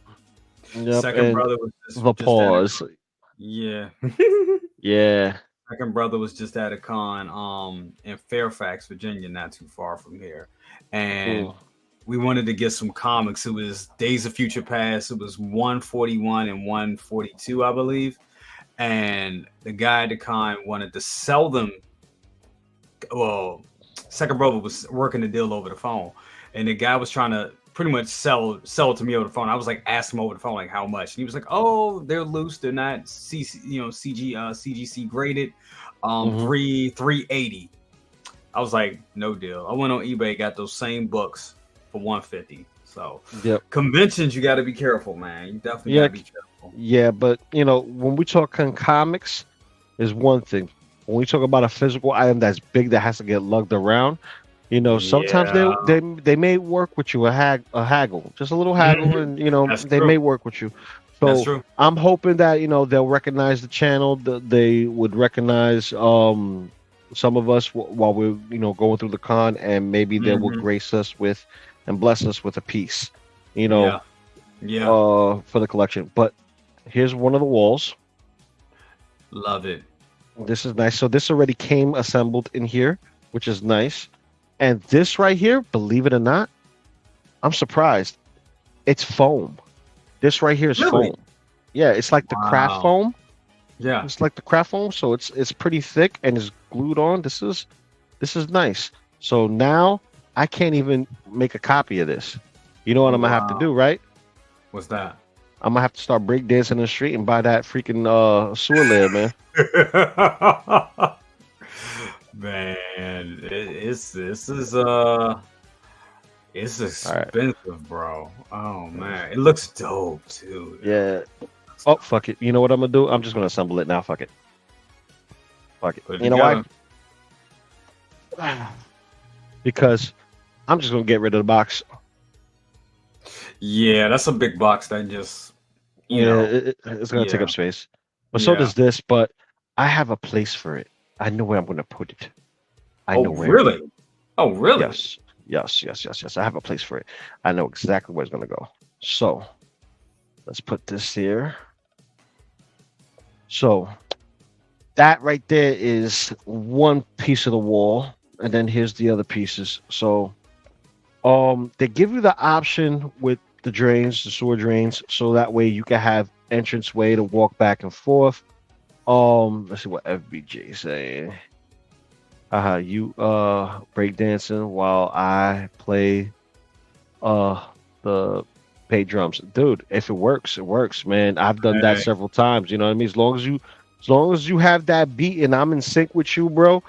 yep, Second and brother was the just at a pause. yeah. Yeah. Second brother was just at a con in Fairfax, Virginia, not too far from here. And Mm. we wanted to get some comics. It was Days of Future Past. It was 141 and 142, I believe. And the guy at the con wanted to sell them. Well, second brother was working the deal over the phone, and the guy was trying to pretty much sell it to me over the phone. I was like, ask him over the phone like how much, and he was like, oh, they're loose, they're not CGC graded, Hmm. 380. I was like, no deal. I went on eBay, got those same books for 150. So Yep. conventions, you got to be careful, man. You definitely got Yeah. to be careful. Yeah. But when we talk on comics, is one thing. When we talk about a physical item that's big that has to get lugged around, sometimes Yeah. they may work with you a haggle, just a little haggle, Mhm. and That's they may true. work with you. That's So true. I'm hoping that they'll recognize the channel. They would recognize some of us while we're going through the con, and maybe they will Hmm. grace us with and bless us with a piece, Yeah. Yeah. for the collection. But here's one of the walls. Love it. This is nice. So this already came assembled in here, which is nice. And this right here, believe it or not, I'm surprised. It's foam. This right here is Really? foam. Yeah, it's like the craft Wow. foam. Yeah. It's like the craft foam, so it's pretty thick and it's glued on. This is nice. So now I can't even make a copy of this. You know what I'm gonna have to Wow. do, right? What's that? I'm gonna have to start breakdancing in the street and buy that freaking sewer layer, man. Man, it's this is It's All right. expensive, bro. Oh man, it looks dope too. Yeah. Oh, fuck it. You know what I'm gonna do? I'm just gonna assemble it now. Fuck it. Fuck it. Put it You know why? together. Because I'm just gonna get rid of the box. Yeah, that's a big box that just, you Yeah, know, it's gonna take yeah, up space. But so yeah. does this. But I have a place for it. I know where I'm gonna put it. I Oh, know where. really? Oh, really? Yes. Yes. Yes. Yes. Yes. I have a place for it. I know exactly where it's gonna go. So let's put this here. So that right there is one piece of the wall, and then here's the other pieces. So they give you the option with the drains, the sewer drains, so that way you can have entrance way to walk back and forth. Let's see what FBJ saying. You break dancing while I play the paid drums. Dude, if it works, it works, man. I've done that Hey, several times, you know what I mean? As long as you have that beat and I'm in sync with you, bro,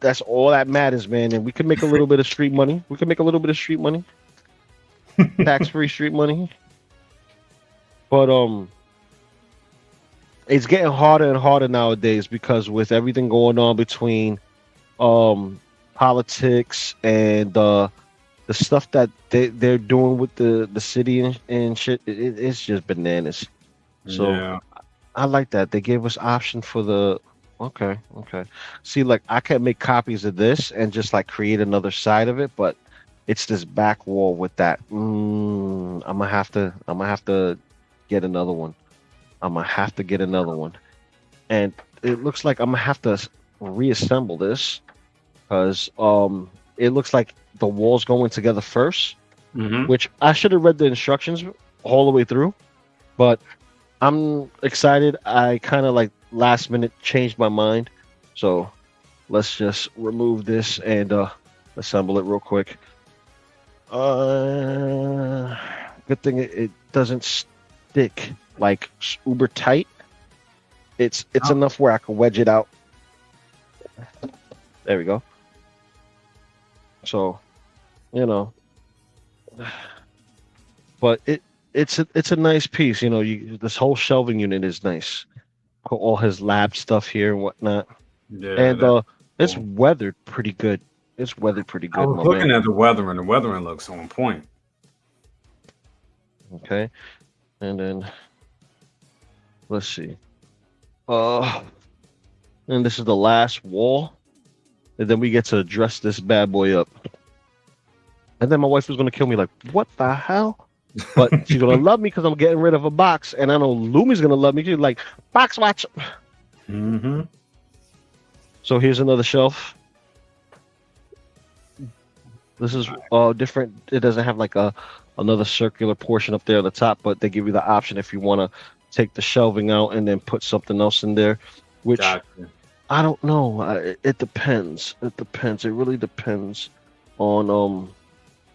that's all that matters, man. And we can make a little bit of street money. We can make a little bit of street money, tax-free street money. But it's getting harder and harder nowadays because with everything going on between politics and the stuff that they're doing with the city and shit, it's just bananas. So yeah. I like that. They gave us option for the okay. See, like I can make copies of this and just like create another side of it, but it's this back wall with that. I'm gonna have to get another one. I'm gonna have to get another one. And it looks like I'm gonna have to reassemble this because it looks like the walls going together first, Hmm. which I should have read the instructions all the way through, but I'm excited. I kind of like last minute changed my mind. So let's just remove this and assemble it real quick. Uh, Good thing it doesn't stick like uber tight. It's Oh, enough where I can wedge it out. There we go. So, you know, but it's a nice piece. You know, this whole shelving unit is nice. Put all his lab stuff here and whatnot, yeah, and that's it's cool. weathered pretty good. It's weathered pretty I good, was my looking man. at the weather, and the weathering looks on point. Okay, and then let's see. Uh, and this is the last wall, and then we get to dress this bad boy up. And then my wife was gonna kill me, like, what the hell? But she's gonna love me because I'm getting rid of a box, and I know Lumi's gonna love me. She's like, box watch. Hmm. So here's another shelf. This is different. It doesn't have like another circular portion up there at the top, but they give you the option if you want to take the shelving out and then put something else in there, which Gotcha. I don't know. It depends. It depends. It really depends on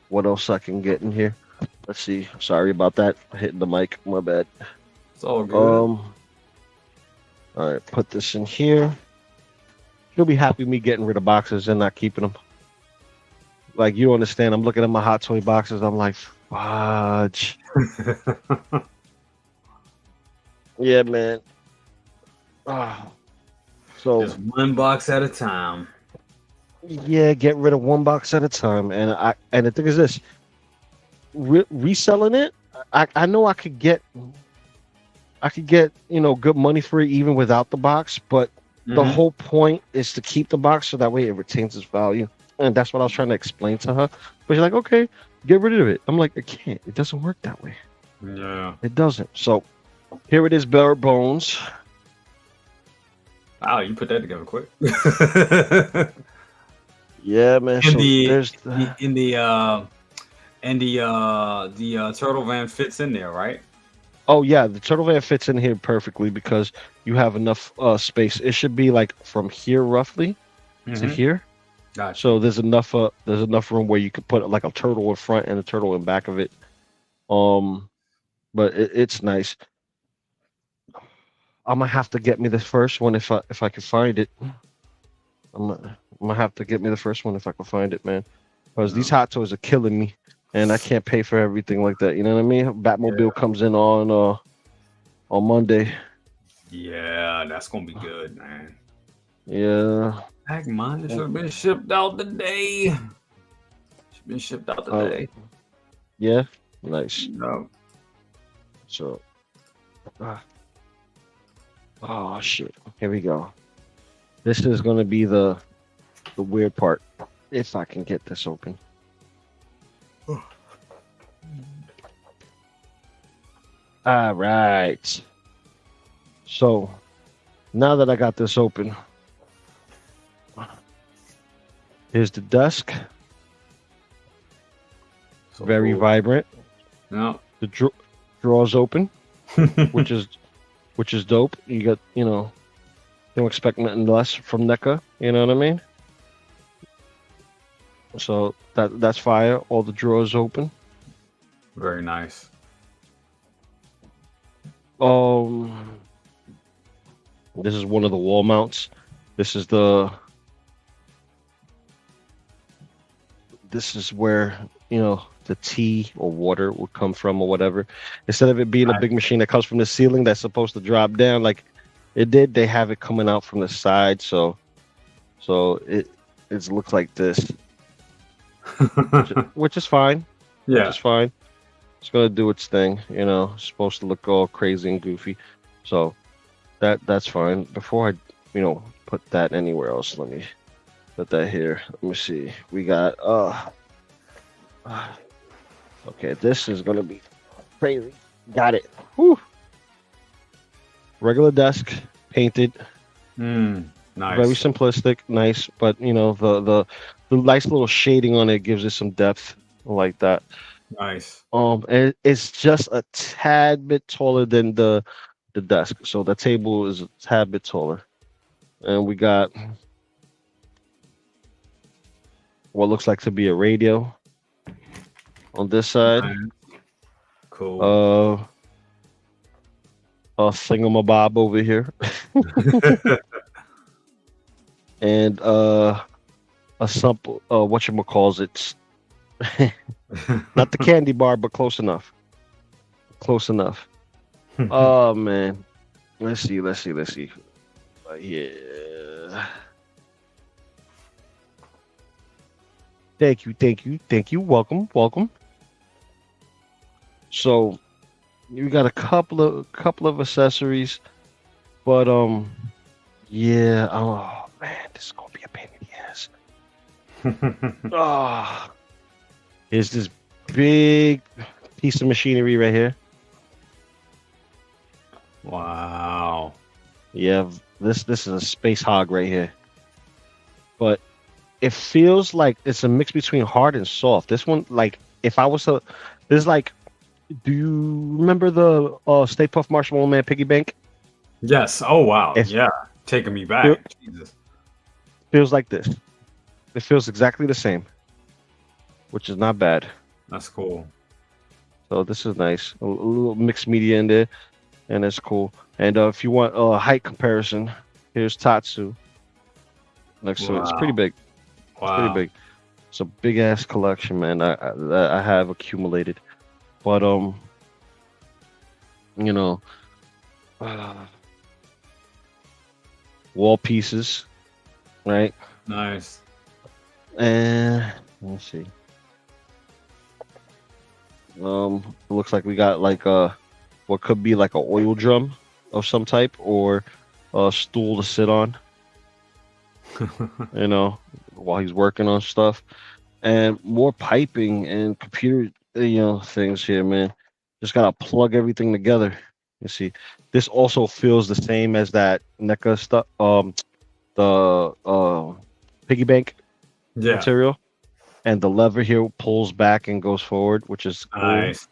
what else I can get in here. Let's see. Sorry about that. Hitting the mic. My bad. It's all good. Um. All right. Put this in here. She'll be happy me getting rid of boxes and not keeping them. Like you understand, I'm looking at my hot toy boxes. I'm like, fudge. Yeah, man. Ah. So Just one box at a time. yeah, get rid of one box at a time. And the thing is this, reselling it, I know I could get good money for it even without the box. But the Hmm. whole point is to keep the box so that way it retains its value. And that's what I was trying to explain to her. But she's like, okay, get rid of it. I'm like, I can't. It doesn't work that way. Yeah. It doesn't. So here it is, bare bones. Wow, you put that together quick. Yeah, man. and So the there's the. in the turtle van fits in there, right? Oh yeah, the turtle van fits in here perfectly because you have enough space. It should be like from here roughly to Hmm. here. Gotcha. So there's enough room where you could put like a turtle in front and a turtle in back of it. Um, but it's nice. I'm gonna have to get me the first one if I can find it. I'm gonna have to get me the first one if I can find it, man. because these hot toys are killing me, and I can't pay for everything like that. You know what I mean? Batmobile Yeah. comes in on Monday. Yeah, that's gonna be good, man. Yeah. Heck, mine should And, have been shipped out today. Should been shipped out uh, today. yeah. Nice. No. So, uh, oh shit. Here we go. This is gonna be the weird part. If I can get this open. All right. So now that I got this open, here's the desk. So Very cool. vibrant. No. The drawers open, which is dope. You got don't expect nothing less from NECA. You know what I mean? So that's fire. All the drawers open. Very nice. Um, this is one of the wall mounts. This is where the tea or water would come from or whatever. Instead of it being a Nice. big machine that comes from the ceiling that's supposed to drop down like it did, they have it coming out from the side. So it looks like this, which is fine. Which Yeah. is fine. It's gonna do its thing. It's supposed to look all crazy and goofy. So that's fine. Before I put that anywhere else, let me put that here. Let me see. We got okay, this is gonna be crazy. Got it. Whew. Regular desk, painted, Very very nice. simplistic, nice, but the nice little shading on it gives it some depth. I like that. Nice. And it's just a tad bit taller than the desk, so the table is a tad bit taller. And we got what looks like to be a radio on this side. Nice. Cool. A thingamabob over here, and a simple whatchamacalls it. Not the candy bar, but close enough. Close enough. Oh man. Let's see. Yeah. Thank you. Welcome. So you got a couple of accessories, but yeah. Oh man, this is gonna be a pain in the ass. Ah. Here's this big piece of machinery right here. Wow. Yeah, this is a space hog right here. But it feels like it's a mix between hard and soft. This one, like, if I was to, this is like, do you remember the Stay Puft Marshmallow Man piggy bank? Yes. Oh wow. It Yeah. Taking me back. Jesus. feels like this. It feels exactly the same, which is not bad. That's cool. So this is nice. A little mixed media in there, and it's cool. And if you want a height comparison, here's Tatsu next to it. It's pretty Wow. big. It's pretty Wow. big. It's a big ass collection, man. I have accumulated, but you know, uh, wall pieces, right? Nice. And let me see. It looks like we got like what could be like a oil drum of some type or a stool to sit on, while he's working on stuff, and more piping and computer, things here, man. Just gotta plug everything together. You see, this also feels the same as that NECA stuff, the piggy bank Yeah. material, and the lever here pulls back and goes forward, which is cool. Nice.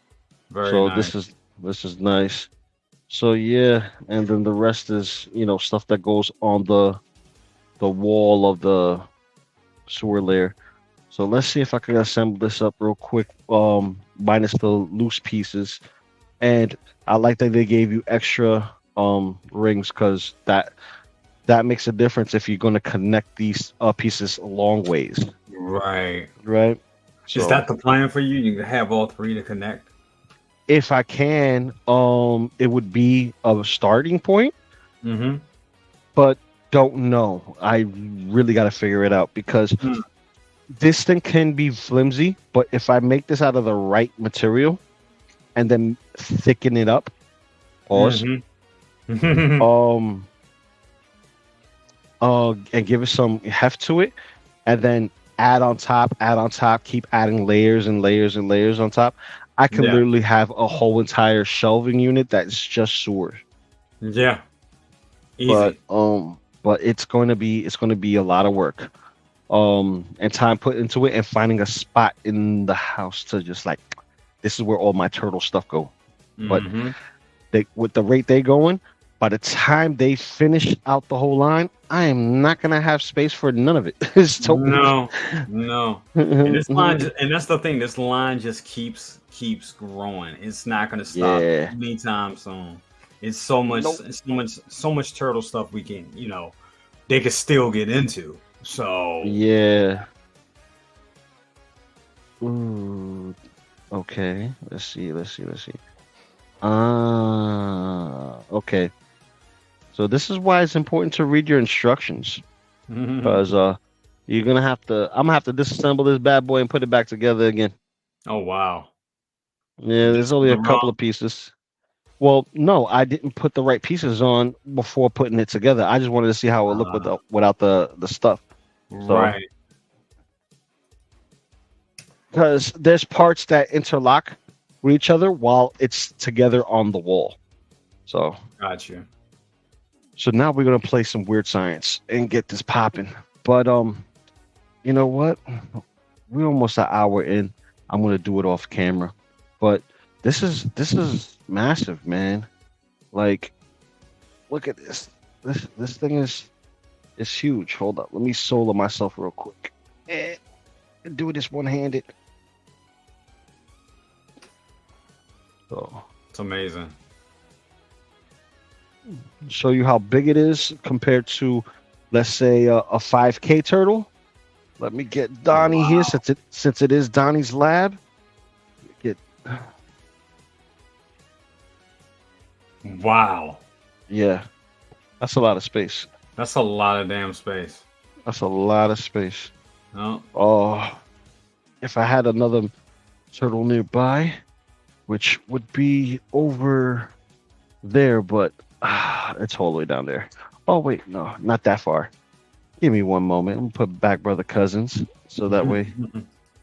Very So nice. this is nice. So yeah, and then the rest is stuff that goes on the wall of the sewer layer. So let's see if I can assemble this up real quick, minus the loose pieces. And I like that they gave you extra rings, because that makes a difference if you're going to connect these pieces long ways, Right. right? Is So that the plan for you? You can have all three to connect. if I can, it would be a starting point, Mm-hmm. but don't know. I really got to figure it out because Mm. this thing can be flimsy, but if I make this out of the right material and then thicken it up, pause, Mm-hmm. um, and give it some heft to it, and then add on top, keep adding layers and layers and layers on top. I can Yeah. literally have a whole entire shelving unit that's just sewers. Yeah. But Easy. it's going to be a lot of work. And time put into it and finding a spot in the house to just like this is where all my turtle stuff go. But Mm-hmm. they with the rate they going, by the time they finish out the whole line, I am not gonna have space for none of it. It's totally No, no. And this line, and that's the thing. This line just keeps growing. It's not going to stop yeah. anytime soon. It's so much, Nope. so much turtle stuff we can, they can still get into. So Yeah. Ooh. Okay. Let's see. Let's see. Let's see. Okay. So this is why it's important to read your instructions. oh Because you're gonna have to I'm gonna have to disassemble this bad boy and put it back together again. wow, Yeah, there's just only a the couple wrong. of pieces. Well, no, I didn't put the right pieces on before putting it together. I just wanted to see how it looked Uh, without the stuff. So, right, because there's parts that interlock with each other while it's together on the wall. So, got you. so now we're gonna play some weird science and get this popping. But you know what? We're almost an hour in. I'm gonna do it off camera. But this is massive, man. Like, look at this. This thing is huge. Hold up. Let me solo myself real quick. Do this one handed. So It's amazing. show you how big it is compared to, let's say, a 5K turtle. Let me get Donnie here Wow, since it is Donnie's lab. Get wow. yeah, that's a lot of space. That's a lot of damn space. That's a lot of space. Oh, Oh, if I had another turtle nearby, which would be over there, but it's all the way down there. Oh wait, no, not that far. Give me one moment. I'm gonna put back brother cousins so that way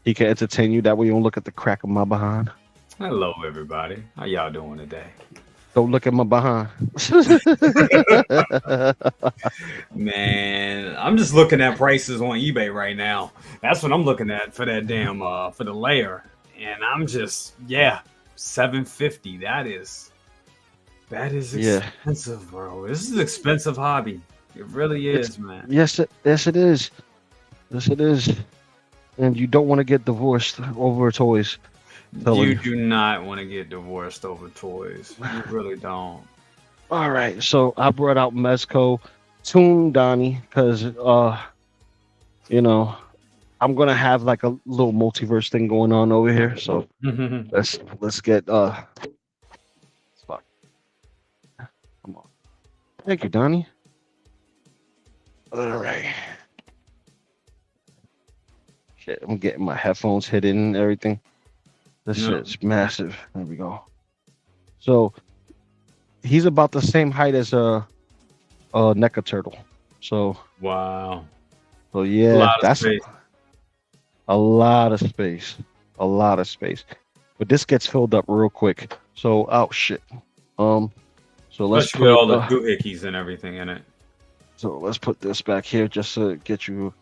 he can entertain you. That way you don't look at the crack of my behind. hello everybody. How y'all doing today? Don't look at my behind. Man, I'm just looking at prices on eBay right now. That's what I'm looking at for that damn for the layer. And I'm just 750. That is Yeah. expensive, bro. This is an expensive hobby. It really It's is, man. yes it is. Yes it is. And you don't want to get divorced over toys. Telling You you. do not want to get divorced over toys. You really don't. All right, so I brought out Mezco, Toon Donnie, because you know, I'm gonna have like a little multiverse thing going on over here. So let's get fuck. Come on. Thank you, Donnie. All right. Shit, I'm getting my headphones hidden and everything. This No. shit's massive. There we go. So he's about the same height as a Neca turtle. So Wow. so A yeah, lot of that's space. a lot of space. A lot of space. But this gets filled up real quick. So oh shit. Um so let's Especially with put all the doohickeys and everything in it. this back here just to get you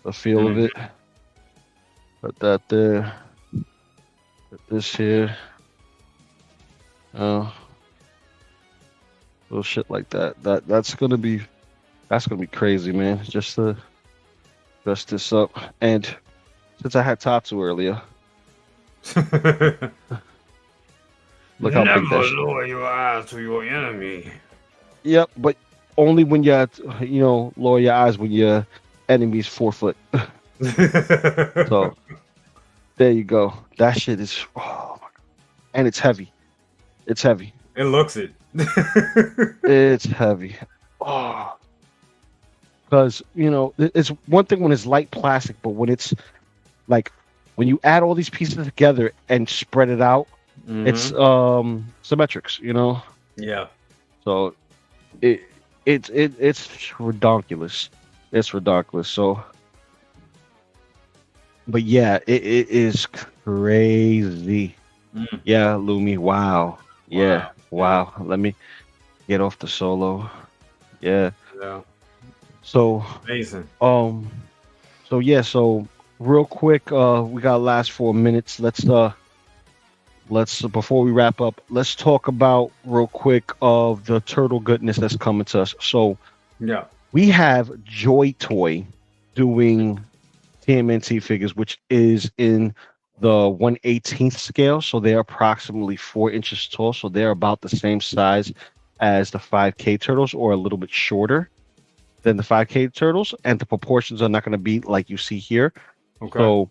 a feel of Mhm. it. Put that there. Put this here. Uh little shit like that. That's gonna be crazy, man. Just to dress this up. And since I had Tatsu earlier, look how big Never that lower your eyes to your enemy. Yep, but only when lower your eyes when your enemy's 4 foot. So There you go. That shit is, oh, and it's heavy. It's heavy. It looks it. It's heavy. Oh, because it's one thing when it's light plastic, but when it's like when you add all these pieces together and spread it out, it's Hmm. symmetrics. Yeah. So it it's redonkulous. It's redonkulous. So, but yeah, it is crazy. Mm. Yeah, Lumi. Wow. Yeah. Wow. Yeah. Wow. Let me get off the solo. Yeah. Yeah. So, Amazing. um, so yeah. So real quick, we got last 4 minutes. Let's before we wrap up, let's talk about real quick of the turtle goodness that's coming to us. So Yeah. we have Joy Toy doing TMNT figures, which is in the 1/18th scale. So they're approximately 4 inches tall. So they're about the same size as the 5K turtles, or a little bit shorter than the 5K turtles. And the proportions are not going to be like you see here. Okay. So,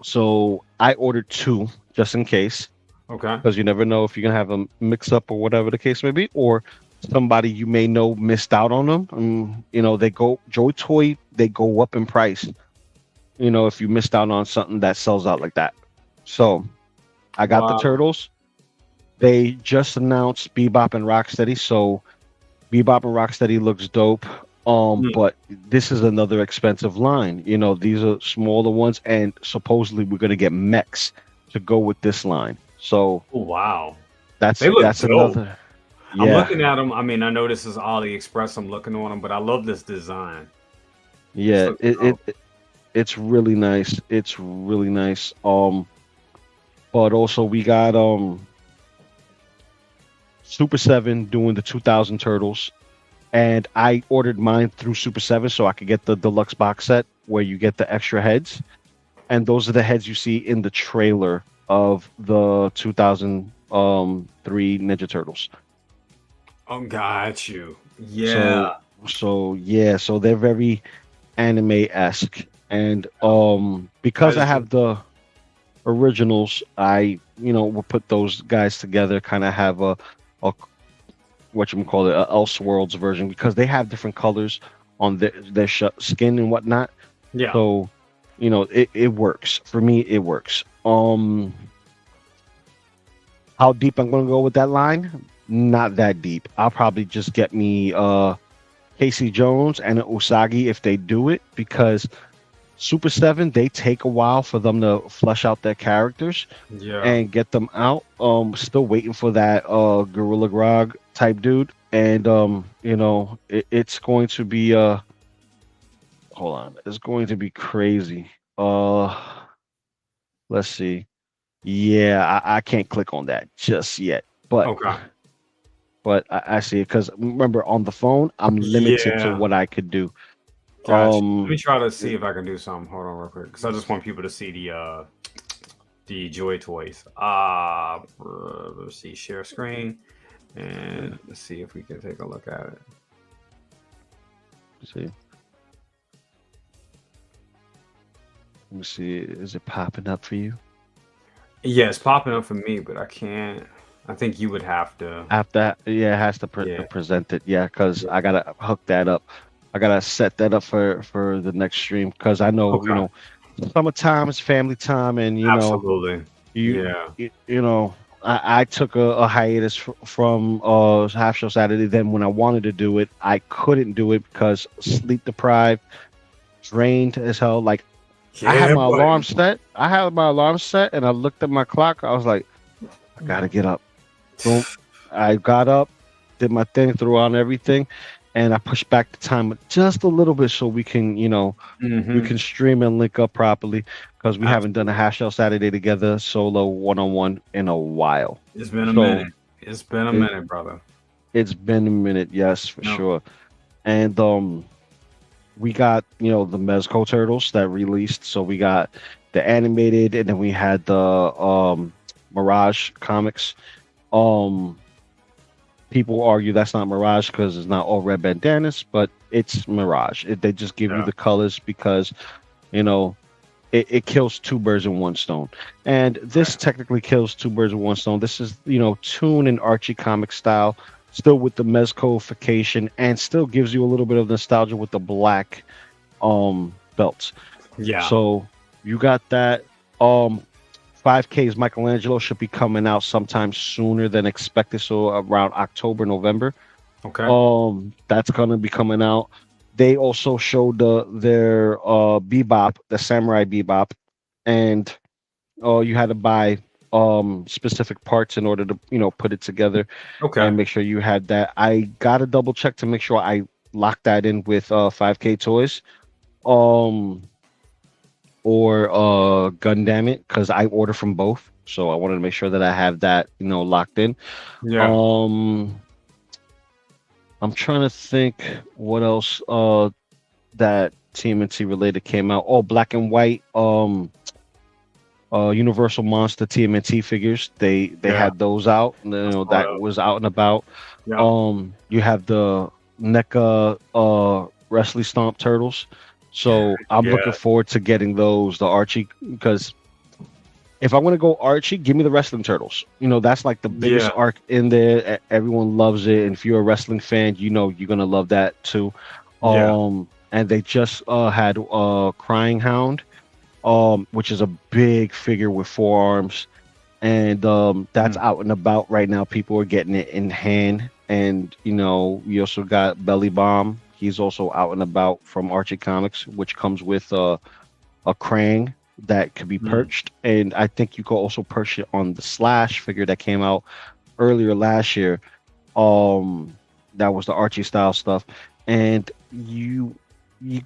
so I ordered two just in case, Okay. because you never know if you're gonna have a mix up or whatever the case may be, or somebody you may know missed out on them. They go Joy Toy, they go up in price. If you missed out on something that sells out like that. So I got the Wow. turtles. They just announced Bebop and Rocksteady, so Bebop and Rocksteady looks dope. Mm. But this is another expensive line. These are smaller ones, and supposedly we're gonna get mechs to go with this line. So Oh, wow. that's They look that's dope. another. I'm Yeah, looking at them. I mean, I know this is AliExpress. I'm looking on them, but I love this design. This yeah. looks It, dope. it it's really nice. It's really nice. But also we got Super Seven doing the 2000 Turtles, and I ordered mine through Super Seven so I could get the deluxe box set where you get the extra heads, and those are the heads you see in the trailer of the 2003 Ninja Turtles. Oh, got you. So Yeah. so they're very anime esque, and I because I just, have the originals, I will put those guys together, kind of have a what you call it, a Elseworlds version, because they have different colors on their skin and whatnot. yeah. So it works for me. It works. How deep I'm gonna go with that line? Not that deep. I'll probably just get me Casey Jones and an Usagi if they do it, because Super 7, they take a while for them to flesh out their characters Yeah. and get them out. Still waiting for that Gorilla Grog type dude. And it's going to be hold on. It's going to be crazy. Uh let's see. Yeah, I can't click on that just yet. But Okay. I see it, because remember, on the phone I'm limited to Yeah. what I could do. Gotcha. Let me Um try to see if I can do something. Hold on real quick. Because I just want people to see the Joy Toys. Let's see, share screen. And let's see if we can take a look at it. see. Let me see. Is it popping up for you? Yeah, it's popping up for me, but I can't. I think you would have to. After, yeah, it has to Yeah. present it. Yeah, because I gotta hook that up. I gotta set that up for the next stream, because I know Okay. summertime is family time, and Absolutely. you Yeah. I took a hiatus from Half Show Saturday. Then when I wanted to do it, I couldn't do it because sleep deprived, drained as hell. Like, I had Yeah, my alarm buddy. set. I had my alarm set, and I looked at my clock. I was like, I gotta get up. Boom. I got up, did my thing, threw on everything, and I pushed back the time just a little bit so we Hmm. can stream and link up properly, because we haven't done a Absolutely. Hash Out Saturday together solo one on one in a while. It's been a So minute. It's been a it, minute, brother. it's been a minute, yes, for No. sure. And we got the Mezco Turtles that released. So we got the animated, and then we had the Mirage comics. Um, People argue that's not Mirage because it's not all red bandanas, but it's Mirage. They just give you Yeah. the colors because you know it kills two birds in one stone. And this Right. technically kills two birds with one stone. This is, Toon and Archie comic style, still with the mezcodification, and still gives you a little bit of nostalgia with the black belts. Yeah. So you got that. Um 5K's Michelangelo should be coming out sometime sooner than expected, so around October, November. Okay. That's gonna be coming out. They also showed their bebop, the samurai bebop, and you had to buy specific parts in order to put it together Okay. and make sure you had that. I gotta double check to make sure I locked that in with 5K Toys. Um or Gundam it, because I order from both. So I wanted to make sure that I have that, locked in. Yeah. Um I'm trying to think what else that TMNT related came out. Oh, Black and White Universal Monster TMNT figures. They Yeah. had those out. I saw That that. was out and about. Yeah. You have the NECA Wrestling Stomp Turtles. So I'm looking Yeah. forward to getting those, the Archie, because if I want to go Archie, give me the Wrestling Turtles. That's like the biggest Yeah. arc in there. Everyone loves it, and if you're a wrestling fan, you're gonna love that too. Yeah. And they just had Crying Hound, which is a big figure with four arms, and that's Mm. out and about right now. People are getting it in hand, and we also got Belly Bomb. He's also out and about from Archie Comics, which comes with a Krang that could be Mm. perched, and I think you could also perch it on the Slash figure that came out earlier last year. That was the Archie style stuff, and you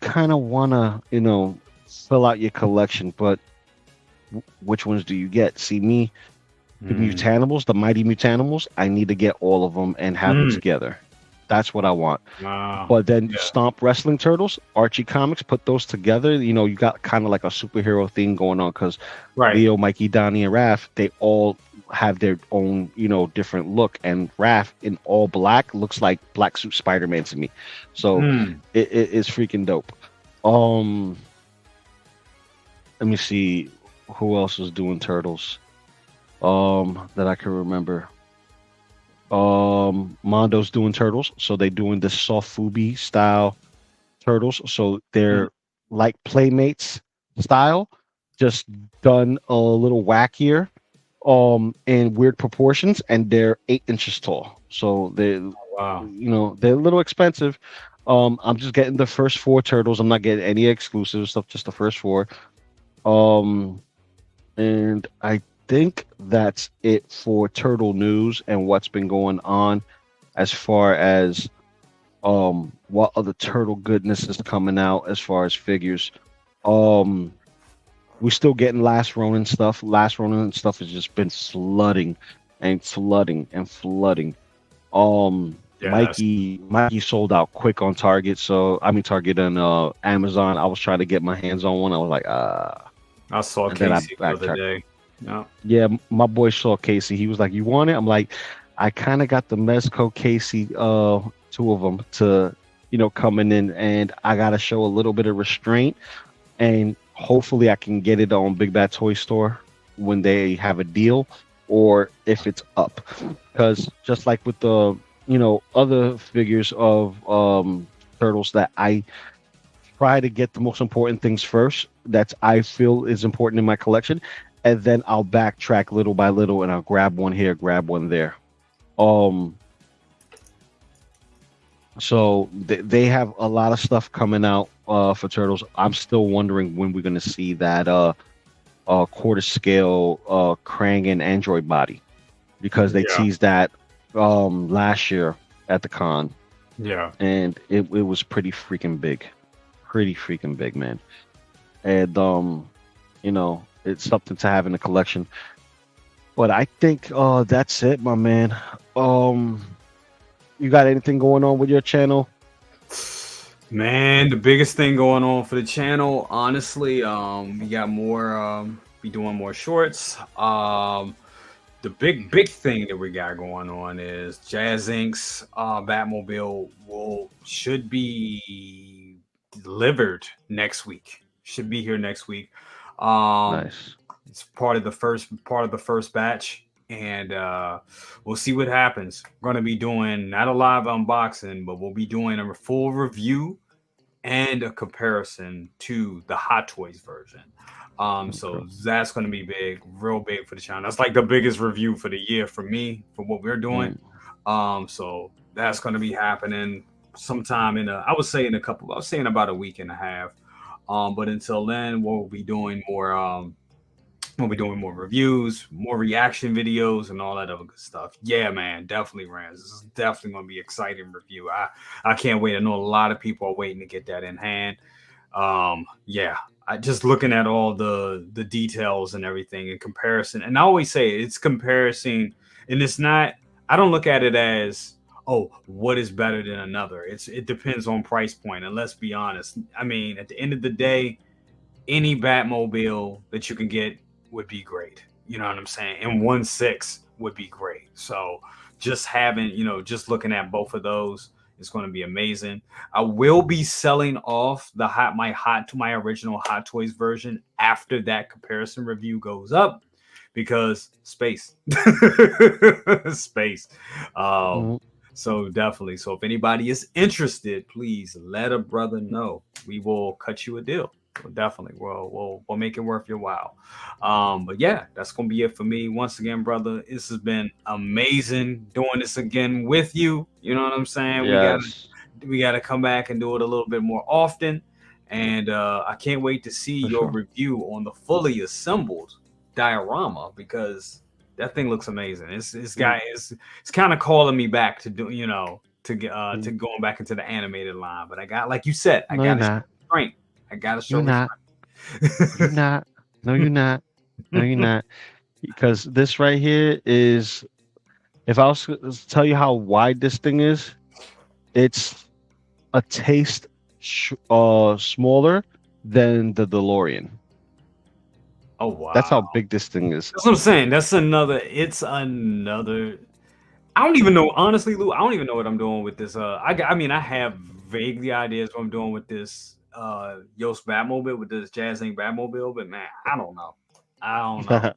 kind of wanna fill out your collection, but which ones do you get? See me, the Mm. Mutanimals, the Mighty Mutanimals. I need to get all of them and have them Mm. together. That's what I want. Wow. But then Yeah. Stomp Wrestling Turtles, Archie Comics, put those together. You got kind of like a superhero thing going on because Right. Leo, Mikey, Donnie, and Raph, they all have their own, different look. And Raph in all black looks like Black Suit Spider-Man to me. So Mm. it is freaking dope. Um, Let me see who else was doing Turtles. That I can remember. Mondo's doing Turtles, so they doing the soft Fubi style turtles. So Mm. they're like Playmates style, just done a little wackier, in weird proportions, and they're 8 inches tall. So Wow. they're a little expensive. I'm just getting the first four turtles. I'm not getting any exclusive stuff, just the first four. Um, and I think that's it for turtle news and what's been going on as far as what other turtle goodness is coming out as far as figures. Um we're still getting Last Ronin stuff. Last Ronin stuff has just been flooding and flooding and flooding. Yes. Mikey sold out quick on Target, so I mean Target and Amazon. I was trying to get my hands on one. I was like, I saw and then I Casey the other backtracked. day. Yeah. Yeah, my boy saw Casey. He was like, "You want it?" I'm like, "I kind of got the Mezco Casey, two of them to, coming in, and I gotta show a little bit of restraint, and hopefully I can get it on Big Bad Toy Store when they have a deal, or if it's up, because just like with the, other figures of turtles that I try to get the most important things first that I feel is important in my collection, and then I'll backtrack little by little and I'll grab one here, grab one there. Um, so they have a lot of stuff coming out for Turtles. I'm still wondering when we're gonna see that quarter scale Krang and Android body, because they Yeah. teased that last year at the con, Yeah. and it was pretty freaking big, man. And it's something to have in the collection. But I think that's it, my man. Um, you got anything going on with your channel? Man, the biggest thing going on for the channel, honestly, we got more be doing more shorts. The big thing that we got going on is Jazz Inc.'s Batmobile should be delivered next week. Should be here next week. Um, Nice. it's part of the first batch, and we'll see what happens. We're gonna be doing not a live unboxing, but we'll be doing a full review and a comparison to the Hot Toys version. Okay. So that's going to be big, real big for the channel. That's like the biggest review for the year for me for what we're doing. Mm. So that's going to be happening sometime I would say I was saying about a week and a half. But until then, we'll be doing more reviews, more reaction videos, and all that other good stuff. Yeah, man, definitely, Rams. This is definitely gonna be exciting review. I can't wait. I know a lot of people are waiting to get that in hand. Yeah, I just looking at all the details and everything in comparison. And I always say it's comparison, and it's not. I don't look at it as what is better than another. It depends on price point. And let's be honest. I mean, at the end of the day, any Batmobile that you can get would be great. You know what I'm saying? And 1/6 would be great. So just having, just looking at both of those is going to be amazing. I will be selling off my original Hot Toys version after that comparison review goes up because space, space. Um, Mm. so definitely. So if anybody is interested, please let a brother know. We will cut you a deal. Definitely. We'll make it worth your while. But yeah, that's gonna be it for me. Once again, brother, this has been amazing doing this again with you. You know what I'm saying? Yes, We gotta come back and do it a little bit more often. And I can't wait to see for your sure. review on the fully assembled diorama because that thing looks amazing. Mm. It's kind of calling me back to do to Mm. going back into the animated line. But I got, like you said, I No, you're got to show not. restraint. I got to show You're not. You're restraint. not. No, you're not. No, you're not. Because this right here is, if I was to tell you how wide this thing is, it's a taste smaller than the DeLorean. Oh That's how wow. big this thing is. That's what I'm saying. It's another. I don't even know, honestly, Lou. I don't even know what I'm doing with this. I mean, I have vaguely ideas what I'm doing with this Yost Batmobile, with this Jazz Inc. Batmobile, but man, I don't know. I don't know.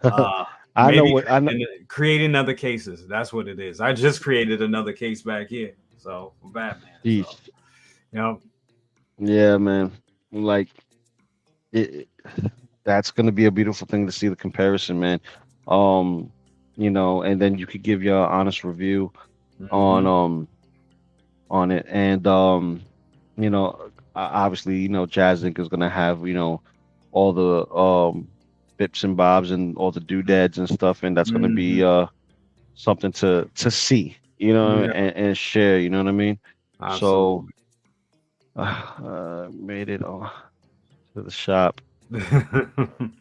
Uh, I know Maybe what I know. creating other cases. That's what it is. I just created another case back here, so for Batman. So Jeez. you know, Yeah, man. Like it, that's gonna be a beautiful thing to see the comparison, man. Um, and then you could give your honest review on hmm um on it, and obviously, Jazz Inc. is gonna have all the bips and bobs and all the doodads and stuff, and that's gonna be hmm something to see, yeah, and share. You know what I mean? So absolutely. made it on to the shop.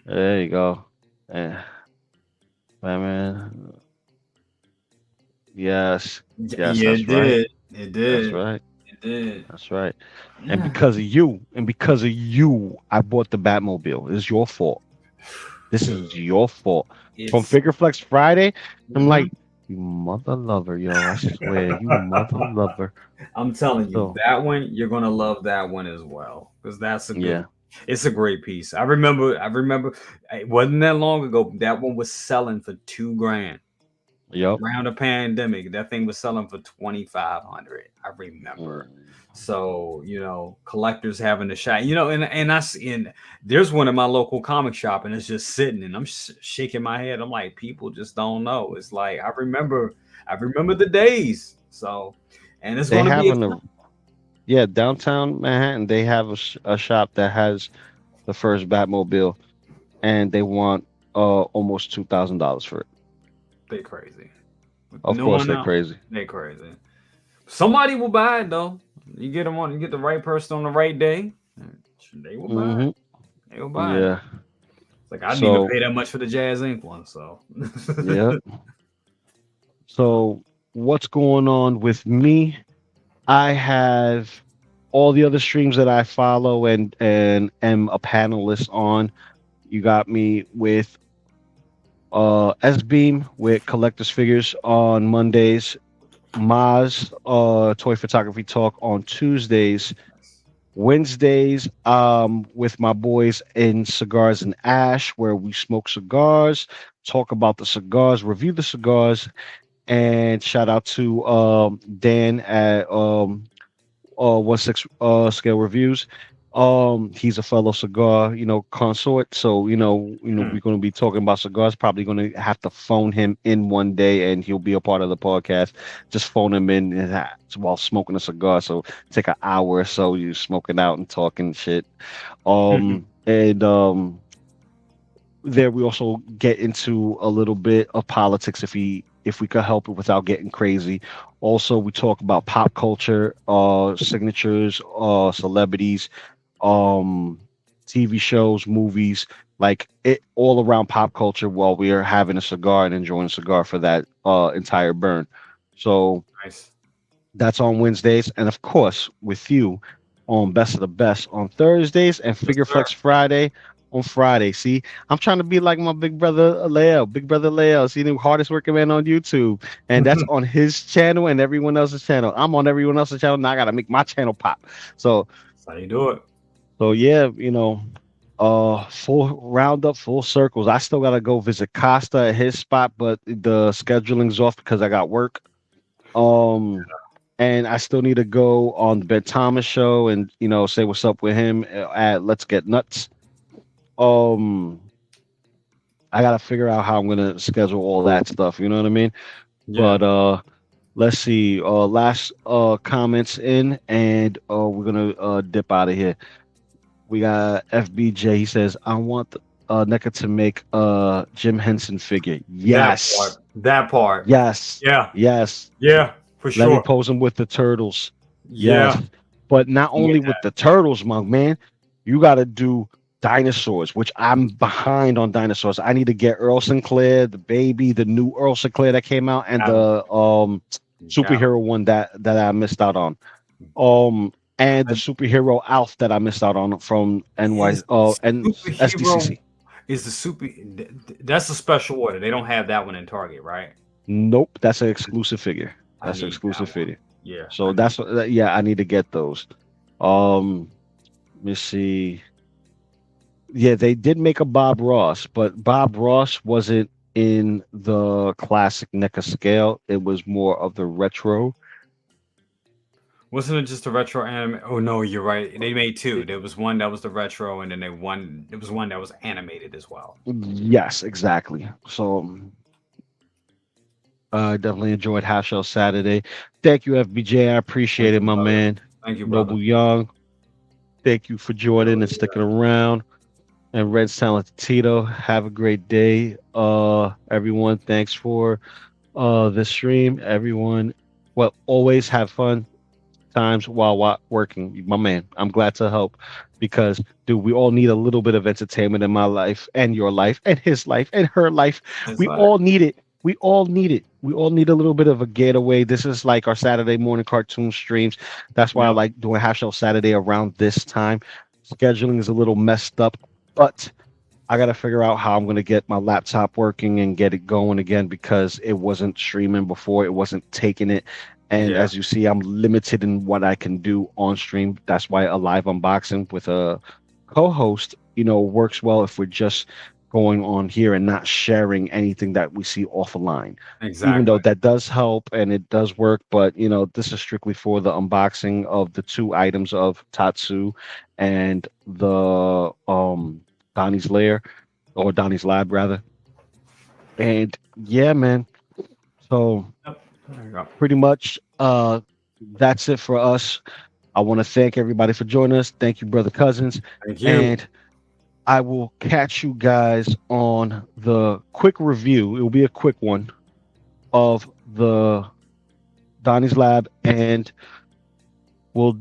There you go. Eh, man. Yes. Yes, Yeah, that's it right. did. It That's did. right. It did. That's right. Yeah. And because of you, I bought the Batmobile. It's your fault. This Dude, is your fault. From it's Figure Flex Friday, I'm mhm. like, you mother lover, yo. I swear, you mother lover. I'm telling you, So that one you're gonna love that one as well because that's a good. yeah. It's a great piece. I remember. It wasn't that long ago. That one was selling for 2 grand. Yup. Around the pandemic, that thing was selling for 2,500. I remember. Mm. So collectors having a shot. And there's one in my local comic shop, and it's just sitting, and I'm shaking my head. I'm like, people just don't know. It's like I remember the days. So, and it's They going to have be yeah, downtown Manhattan, they have a shop that has the first Batmobile, and they want almost $2,000 for it. they crazy. Of No course, one they're else. crazy. They crazy. Somebody will buy it though. You get the right person on the right day. They will buy it. Hmm. They will buy it. Yeah. Like I didn't even So pay that much for the Jazz Inc. one, so yeah. So what's going on with me? I have all the other streams that I follow and am a panelist on. You got me with S Beam with collectors figures on Mondays, Maz Toy Photography Talk on Tuesdays, Wednesdays, with my boys in Cigars and Ash, where we smoke cigars, talk about the cigars, review the cigars, and shout out to Dan at 1/6 scale reviews. He's a fellow cigar, consort. So, Hmm. we're gonna be talking about cigars. Probably gonna have to phone him in one day and he'll be a part of the podcast. Just phone him in while smoking a cigar. So take an hour or so, you smoking out and talking shit. And there we also get into a little bit of politics if we could help it without getting crazy. Also, we talk about pop culture, signatures, celebrities, um, TV shows, movies, like it all around pop culture while we are having a cigar and enjoying a cigar for that entire burn. So Nice. that's on Wednesdays, and of course with you on Best of the Best on Thursdays and Yes, Figure sir. Flex Friday on Friday. See, I'm trying to be like my big brother Leo. See, the hardest working man on YouTube, and that's on his channel and everyone else's channel. I'm on everyone else's channel now. I gotta make my channel pop. So, That's how you do it. yeah, full roundup, full circles. I still gotta go visit Costa at his spot, but the scheduling's off because I got work. Um, and I still need to go on the Ben Thomas show and say what's up with him at Let's Get Nuts. Um, I gotta figure out how I'm gonna schedule all that stuff. You know what I mean? Yeah. But let's see. Last comments in, and we're gonna dip out of here. We got FBJ. He says, "I want NECA to make a Jim Henson figure." That part. Yes, That part. yes, Yeah. yes. Yeah. For Let me sure. pose him with the turtles. Yes. Yeah. But not I'm with only with the turtles, my man, you got to do dinosaurs, which I'm behind on dinosaurs. I need to get Earl Sinclair, the baby, the new Earl Sinclair that came out, and that. Got the got superhero one that I missed out on. And the superhero Alf that I missed out on from NY Is the and superhero SDCC. is the super that's a special order. They don't have that one in Target, right? Nope, that's an exclusive figure. I That's an need that exclusive one. figure. Yeah, So I need that's yeah, I need to get those. Um, Let me see. Yeah, they did make a Bob Ross, but Bob Ross wasn't in the classic NECA scale. It was more of the retro. wasn't it just a retro anime? Oh no, you're right. They made two. There was one that was the retro, and then there was one that was animated as well. Yes, exactly. So I definitely enjoyed Half Shell Saturday. Thank you, FBJ. I appreciate Thank it, you, my brother. man. Thank you, brother. Noble Young. Thank you for Hell joining and yeah. sticking around. And Red Silent Tito. Have a great day. Everyone, thanks for this stream. Everyone, well, always have fun times while working. My man, I'm glad to help because, dude, we all need a little bit of entertainment in my life and your life and his life and her life. It's We like, all need it. We all need it. We all need a little bit of a getaway. This is like our Saturday morning cartoon streams. That's why I yep, like doing Half Show Saturday around this time. Scheduling is a little messed up, but I got to figure out how I'm going to get my laptop working and get it going again because it wasn't streaming before. It wasn't taking it. And yeah, as you see, I'm limited in what I can do on stream. That's why a live unboxing with a co-host, works well if we're just going on here and not sharing anything that we see offline. Even exactly, though that does help and it does work, but this is strictly for the unboxing of the two items of Tatsu and the Donnie's Lair or Donnie's Lab rather. And yeah, man. So yep. There you go. pretty much that's it for us. I want to thank everybody for joining us. Thank you, brother Cousins. Thank you. And I will catch you guys on the quick review. It will be a quick one of the Donnie's Lab, and we'll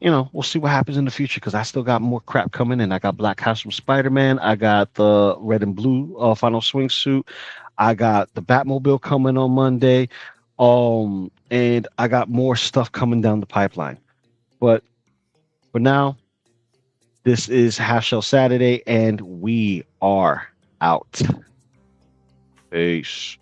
we'll see what happens in the future because I still got more crap coming in. I got Black House from Spider-Man. I got the red and blue final swingsuit. I got the Batmobile coming on Monday. And I got more stuff coming down the pipeline. But for now, this is Half Shell Saturday, and we are out. Peace.